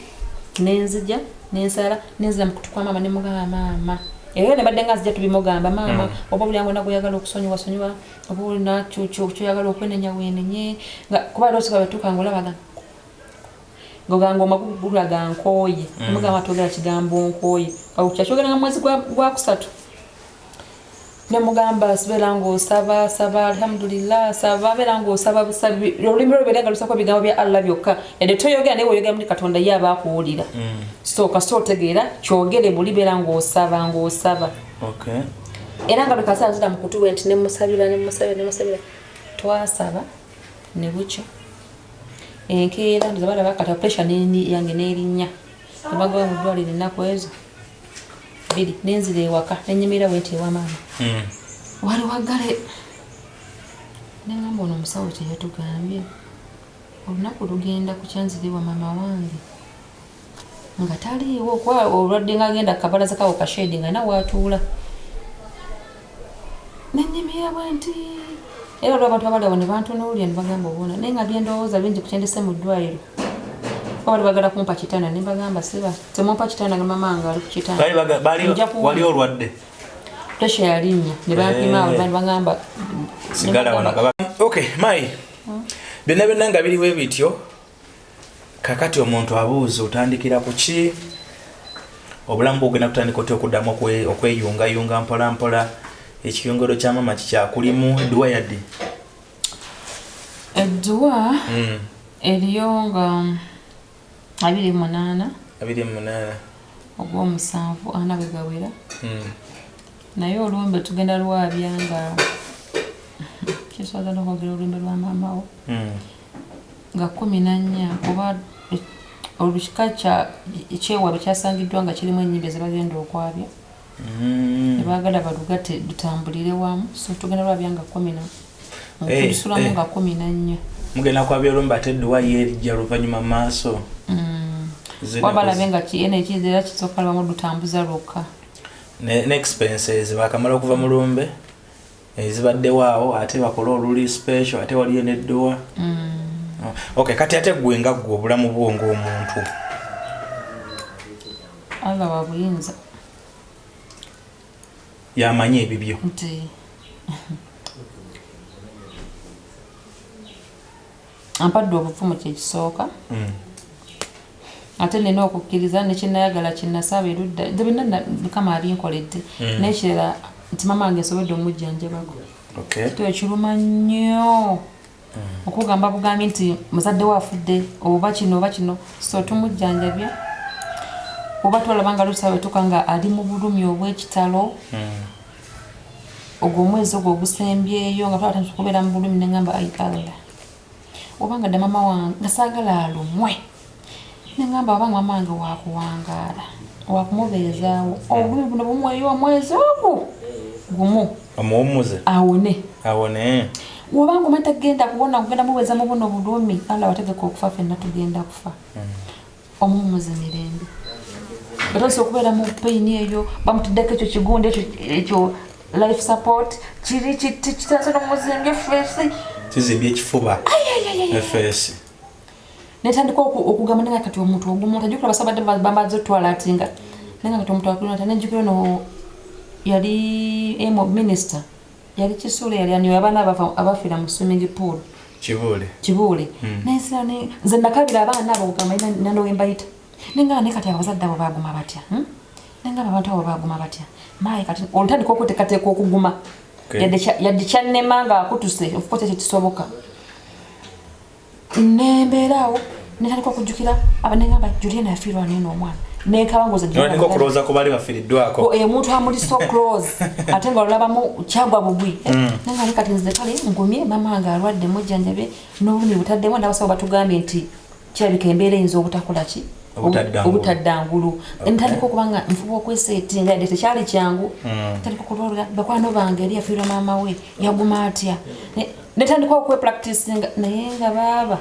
nenzija nensala nenzira mu kutu kwa mama nemugamba mama era ne badde nga nzija tubimugamba mama oba buli yango naguyagala okusonyiwa oba olina kyoyagala okwenenya wenenye nga kuba lwosika bwetuuka ng'olabaga ngoganga omagugula gankooye nemugamba twogera kigambo nkooye kyakyogeranga mu mwezi gwa kusatu nemugamba sibera ng'osaba saba alhamdulillah saba bera ng'osaba busabi olulimi lwo beera nga lusako bigambo bya Allah byokka ede toyogera naye woyogera muri Katonda ye aba akuwulira so otegeera kyogere buli beera ng'osaba era nga lukasa nzira mu kutuwe nti nemusabira twasaba ne bukyo enkeera ndoza balaba kata pressure yange n'erinnya nebagawa mu ddwaliro ennaku ezo biri nenzira ewaka nenyimira wenti ewa maama wali wagale nengamba ono omusawo kyeyatugambye olunaku lugenda kukyanzira ewa maama wange nga taliiwo kuba olwadde nga agenda kabalaza kawo kashedi nga na watuula nenyimira bwenti era olwo abantu abalawo ne bantunuulira ne bagamba obona naye nga byendowooza bingi kukyendese mu ddwaliro bali bagala kumpa kitanda ne bagamba siba temumpa kitanda nga mama nga ali ku kitanda wali olwadde pressure yalinnya ne bampima abantu bagamba sigala wana okay Mai byonna nga biriwe bityo kakati omuntu abuuza otandikira ku ki obulamu bwogenda kutandika otya okuddamu okweyungayunga mpola mpola ekiyungiro kya mama kikyakulimu edduwa yaddi edduwa eriyo nga 28 ogw'omusanvu ana bwe gawera naye olumbe tugenda lwabya nga kiswaza nokwogera olumbe lwa maamawo nga 14 kuba olukika ekyewaabwe kyasangiddwa nga kirimu ennyimba ezibagenda okwabya nebagala balugate dutambulire wamu so tugenda lwabya nga 14 tulisulamu nga 14 mugenda kwabya olumbe ate edduwa yerijja luvannyuma maaso wabalabe nga ena ekizera kisooka lwamu dutambuza lwokka n'expenses bakamala okuva mu lumbe ezibaddewo ate bakola oluli special ate waliyo n'edduwa okay kati ate gwe nga gwe obulamu bwo ng'omuntu Allah wa buyinza yamanye ebibyo nti ampadde obufumu kyekisooka ate nina okukkiriza nekinayagala kinasaba erudda byonna mukama abinkoledde nekirala nti mama wange nsobodde omujjanjabako Okay. Tukiruma nnyo. Okugamba bugambi nti muzadde wafudde oba kino so tumujjanjabya. Oba twalabanga lusawe tukanga ali mu bulumi obw'ekitalo. Ogwo omwezi ogwo ogusembyeyo nga twatandika okubeera mu bulumi nengamba ayikala. Obanga dda mama wange ngasaagala alumwe. Nengamba obanga mama wange wakuwangaala. Wakumubeezaawo. Obulumi buno bumuweeyo omwezi ogwo. Gumu. Amuwummuze. Awone. Awone. Wabanga omata genda kuwona kugenda muweza mu buno bulumi. Alla wategeka okufa ffenna tugenda kufa. Omuwummuze mirembe. Batoso okubeera mu pain eyo bamutiddeko ekyo kigunde ekyo life support kiri kitasa n'omuzinge face kizimbye ekifuba face netandika okugamba nenga kati omuntu ogumuntu ajukira basabadde bambazo twala atinga nenga kati omuntu akulina tanejukira no yali emo minister yali kisule yali anyo abana abafira mu swimming pool kibule nesira ne nze nakabira abana abo kugamba nando wembaita nenga ne kati abazadde abo baguma batya nenga abantu abo baguma batya mai kati olutandika okuteekateeka okuguma yadde kyannemanga akutuse of course ekisoboka nembeeraawo netandika okujjukira abanengamba Juliana yafiirwa neno omwana nekabangoza niko kuloza ko bali bafiriddwako omuntu amuli so close ate nga olabamu kyagwa bugwi nenga ne kati nze kale ngumye mama nga alwadde mujjanjabe n'obulumi butaddemu ndabasawo batugambye nti kirabika embeera eyinza obutakola ki obutaddangulu ntandika okubanga nfuba okweseetinga yadde tekyali kyangu ntandika okulwalula bakwano bange eri yafiirwa maama we yaguma atya netandika okwepracticinga naye nga baaba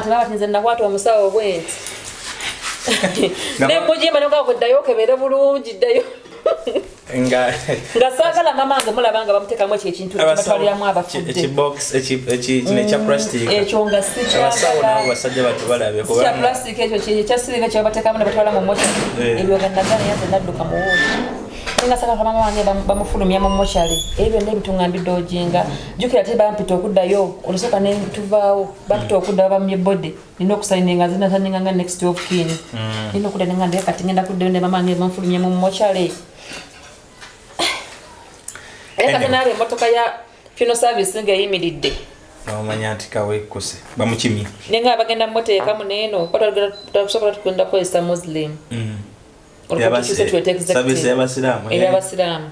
tebabatinze nakwata omusawo bwenti nemujimba nogakuddayo okebere bulungi ddayo nga saagala mama wange mulabanga bamuteekamu ekyo ekintu batwaliramu abafudde ekya plastic ekyo nga sikya plastic ekyo ekyasiriva kyebateekamu ne batwala mu mocha ebyo gannagana yanze nadduka mu wuuli nga saagala mama wange bamufulumya mu mochale ebyo byonna ebitungambidde ojinga jjukira te bampita okuddayo olusooka ne tuvaawo bampita okuddayo bamye bode nina okusayininga zinasaninga nga next of kin nina okudda nenga ndeka kati ngenda kuddayo ne mama wange bamufulumya mu mochale Ekatenare motoka ya funeral service nga yimiridde. Bamanya nti kaweekuse bamukimye. Nenga bagenda moteeka muneno tutakusobola tukunda kwesa Muslim. Service y'abasiraamu. Ey'abasiraamu.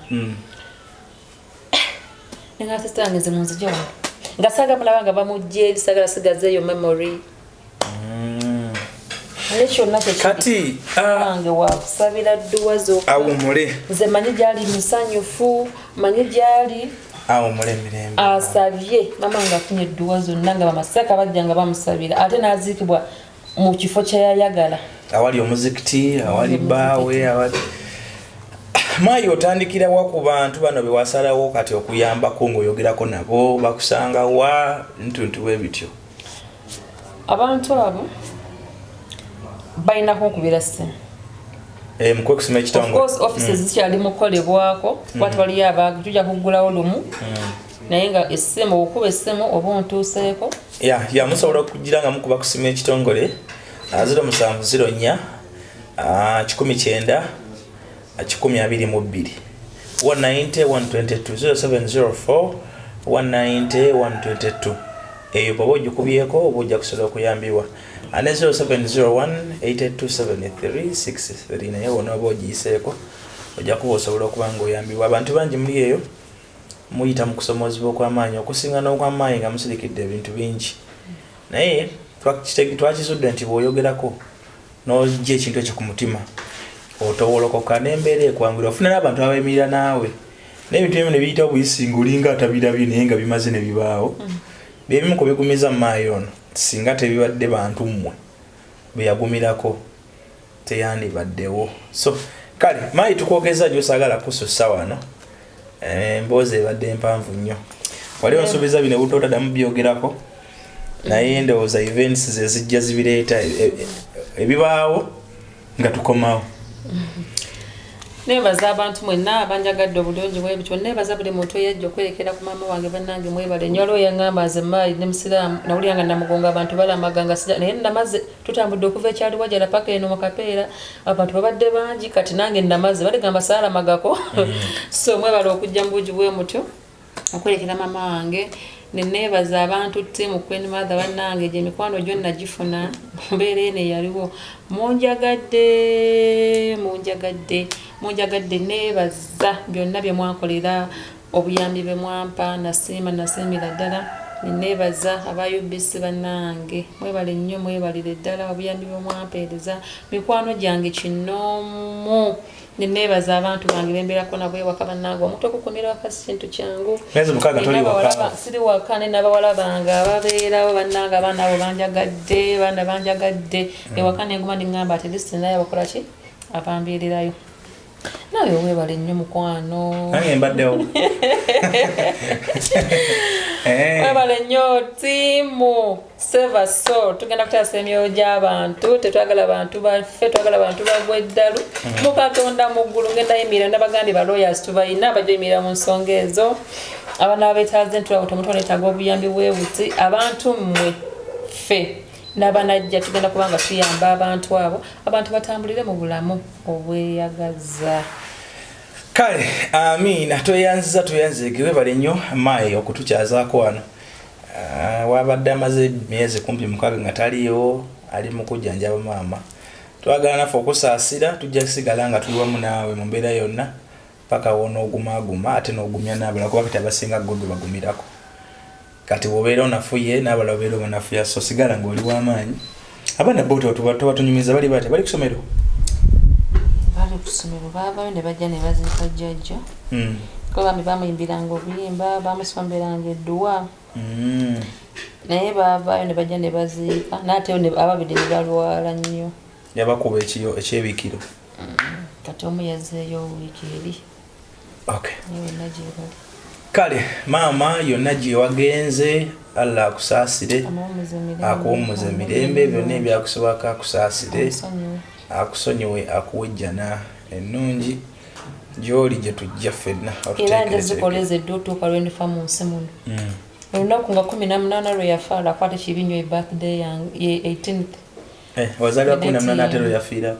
Nenga sister ngize munzija wa. Ngasaga mulabanga bamujje lisagala sigazeyo memory. Kati wange wakusabira dduwa zo awumule nze manyi gyali musanyufu manyi gyali awumule mirembe asabye mama nga afunye dduwa zonna nga bamasaka bajja nga bamusabira ate n'aziikibwa mu kifo kyeyayagala awali omuzikiti awali bbaawe awali mayi otandikira wa ku bantu bano be wasalawo kati okuyambako ng'oyogerako nabo bakusanga wa ntuntu bwebityo abantu abo baina kunkubira ssimu mukwe kusima ekitongole. Of course offices zikyali mukolebwako kwati wali abantu tujja kugulawo lumu naye nga essimu okuba essimu oba ontuuseeko musobola okugira nga mukuba kusima ekitongole 0704 19 122 190 122 0704 190 122 eyo baba ogikubyeko oba ojja kusobola okuyambibwa ane 0701-8273-63 naye wona oba ogiyiseeko ojja kuba osobola okuba ng'oyambibwa. Abantu bangi muli eyo muyita mu kusomozebwa okw'amaanyi okusinga n'okw'amaanyi nga musirikidde ebintu bingi naye twakizudde nti bw'oyogerako n'ojja ekintu ekyo ku mutima otowolokoka n'embeera ekwanguyira ofuna n'abantu abeemirira naawe n'ebintu ebimu ne biyita obuyisi ng'olinga atabirabye naye nga bimaze ne bibaawo byebimu ku bigumiza mu maayi ono singa tebibadde bantu mmwe beyagumirako teyandibaddewo. So kale maayi tukwogeza gy'osagala kusussa wano emboozi ebadde empanvu nnyo wali onsuubiza bino butotaddamu byogerako naye ndowooza events ze zijja zibireeta ebibaawo nga tukomawo. nebaza abantu mwenna abanjagadde obulungi bwe bityo nebaza buli muntu yajja okwerekera ku maama wange bannange mwebale nnyo olwo yaŋŋamba nze maayi ne musiraamu nawulira nga namugonga abantu balamaganga sija naye namaze tutambudde okuva ekyaliwo jala paka eno mu kapeera abantu babadde bangi kati nange namaze baligamba saalamagako so mwebale okujja mu buugi bwe mutyo okwerekera maama wange nenebaza abantu timu Queenmother bannange gye mikwano gyonna gifuna mbeera eno yaliwo munjagadde nebaza byonna bye mwakolera obuyambi bwe mwampa nasiimira ddala nebaza abayubisi bannange mwebale nnyo mwebalire ddala obuyambi bwe mwampeereza mikwano gyange kinoomu nebaza abantu bange bembeerako nabwe waka bannange omuntu okukumira waka kintu kyangu siri waka n'abawala bange ababeerawo bannange abaana abo banjagadde ewaka nenguma neŋŋamba ati lisiti naye abakola ki abambeererayo nawe webale nnyo mukwano nange mbaddewo webale nnyo tiimu seva so tugenda kutaasa emyoyo gy'abantu tetwagala abantu baffe twagala abantu bagweddalu mukatonda mu ggulu ngenda yimirira n'abagambye ba lawyers tubayina abajja yimirira mu nsonga ezo abaana babeetaaze ntulabo tomutono neetaaga obuyambi bwebuti abantu mmwe ffe n'abanajja tugenda kubanga tuyamba abantu abo abantu batambulire mu bulamu obweyagaza kale amiina tweyanzike webale nnyo maayi okutukyazaako wano wabadde amaze myezi kumpi 6 nga taliyo ali mu kujjanjaba maama twagala naffe okusaasira tujja kusigala nga tuli wamu naawe mu mbeera yonna paka wona ogumaguma ate n'ogumya n'abalala kuba kati abasinga gwe bagumirako kati bwobeera onafuye n'abalala obeera banafuya so sigala ng'oli w'amaanyi abaana bo tubatunyumiza bali bate bali ku ssomero baavayo ne bajja ne baziika jjajja ko bambi bamuyimbiranga obuyimba bamusomberanga edduwa naye baavayo ne bajja ne baziika n'ateyo ababiri ne balwala nnyo yabakuba ekyebikiro kati omu yazeeyo wiiki eri yonna gyebali kale maama yonna gye wagenze Allah akusaasire akuwummuze emirembe byonna ebyakusobako akusaasire akusonyiwe akuwejjana ennungi gy'oli gye tujja ffenna era nja zikoleza edduutuuka lwendifa mu nsi muno olunaku nga 18 lwe yafa alakwata ekibinyo birthday yange ye 18th wazaalibwa 18 ate lwe yafiira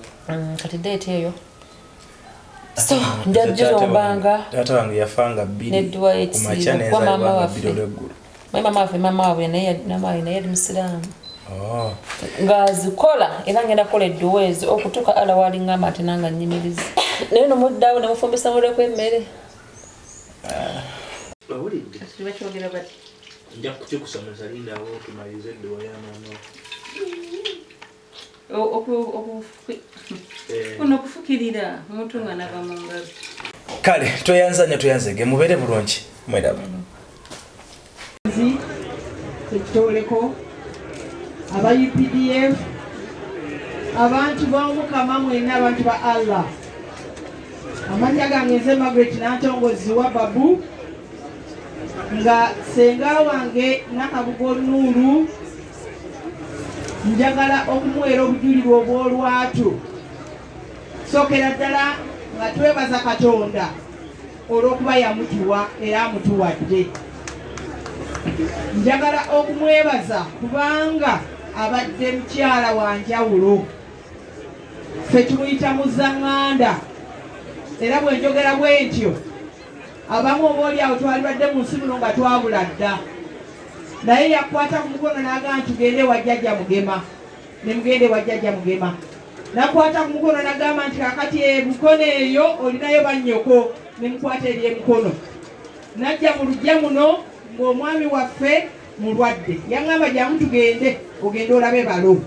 kati date eyo so njajjirombanga taata wange yafanga 2 kumakya nenzaalibwanga 2 olw'eggulu mama waabwe naye yali musiraamu ngazikola era ngenda kukola edduwa ezo okutuuka ala waliŋŋamba ate nanga nnyimiriza naye nomuddawo nemufumbisa mulekw emmere bakyogera bati nja kukikusomesa lindawo otumalize edduwa y'amaama ono okufukirira omuntu nga nava mu ngalo kale tweyanzege mubeere bulungi mweraba ekitoleko aba UPDF abantu b'omukama mwena abantu ba Allah amanya gange nze Margaret Nantongozi wa Babu nga senga wange Nakabugo Nuru njagala okumuwera obujulirwa obw'olwatu sookera ddala nga twebaza Katonda olw'okuba yamutuwa era amutuwadde njagala okumwebaza kubanga abadde mukyala wa njawulo ffe tumuyita muzaŋŋanda era bwe njogera bwe ntyo abamu obaoliawo twalibadde mu nsi muno nga twabula dda naye yakwata ku mukono n'agamba tugende wa jjajja Mugema ne mugende wa jjajja Mugema nakwata ku mukono n'agamba nti kakati emukono eyo olinayo bannyoko ne mukwata eri emukono najja mu lujja muno ng'omwami waffe mulwadde yaŋŋamba jangu tugende ogende olabe balo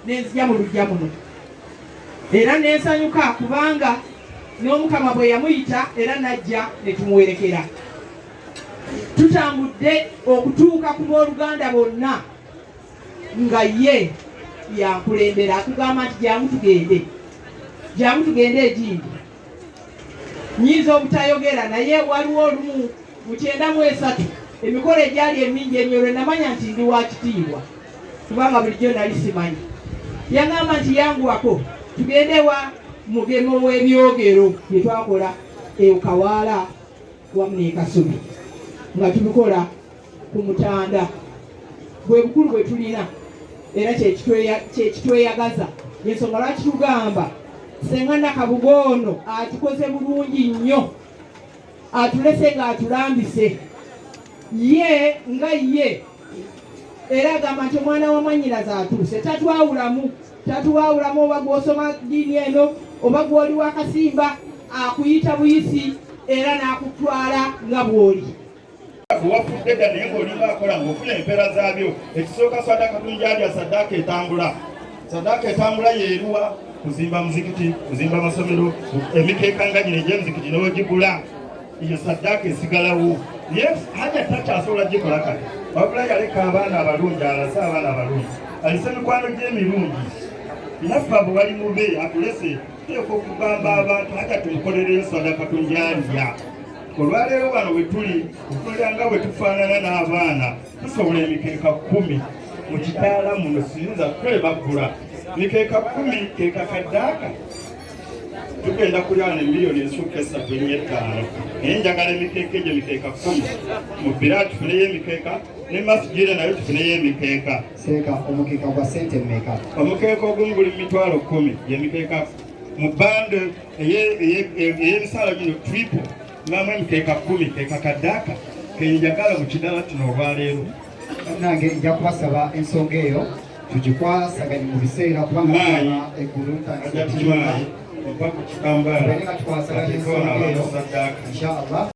nenzija mu lujja muno era nensanyuka kubanga n'omukama bwe yamuyita era najja ne tumuwerekera tutambudde okutuuka ku booluganda bonna nga ye yankulembera akugamba nti jangu tugende egindi nyinza obutayogera naye waliwo olumu mu 93 emikolo egyali emingi enyolwe namanya nti ndi wa kitiibwa kubanga bulijjo nali simanyi yaŋŋamba nti yanguwako tugende wa mugemo w'ebyogero bye twakola Kawaala wamu ne Kasubi nga tubikola ku Mutanda bwe bukulu bwe tulina era kyekitweyagaza ensonga lwaki tugamba Senga Nakabugono atukoze bulungi nnyo atulese nga atulambise ye nga ye era agamba nti omwana wa mwannyinaze atuuse tatuwaawulamu oba gw'osoma ddiini eno oba gw'oli wa Kasimba akuyita buyisi era n'akutwala nga bw'oli. Wafudde dda naye ng'olinga akola ng'ofuna empeera zaabyo. Ekisooka saddaaka tunjaalya saddaaka etambula. Saddaaka etambula yeeruwa kuzimba muzikiti, kuzimba amasomero, emikeeka nga gino egy'emizikiti n'ogigula. Iyo saddaaka esigalawo. Ye hajja takyasobola gikola kati. Wabula yaleka abaana abalungi, alase abaana abalungi. Alise mikwano gy'emirungi. Yaffa bwe wali mube atulese teeka okugamba abantu hajja tumukolereyo saddaaka tunjaalya. Olwaleero wano we tuli okukolera nga bwe tufaanana n'abaana tusobola emikeeka 10 mu kitaala muno siyinza twebaggula. Mikeeka 10 keeka kaddaaka tugenda kulya ne miliyoni esukka 3.5 naye njagala emikeeka egyo mikeeka 10 mu bbira tufuneyo emikeeka ne masijira nayo tufuneyo emikeeka. Seeka omukeeka gwa ssente mmeka? Omukeeka ogumu guli mitwalo 10 y'emikeeka mu bbande ey'emisaala gino triple mama emikeeka 10 keeka kaddaaka kenjagala mu kidala kino olwaleero. Nange nja kubasaba ensonga eyo tugikwasaganye mu biseera kubanga eggulu ntandikira mpaka kikambala tukwasaganye ensonga eyo inshallah.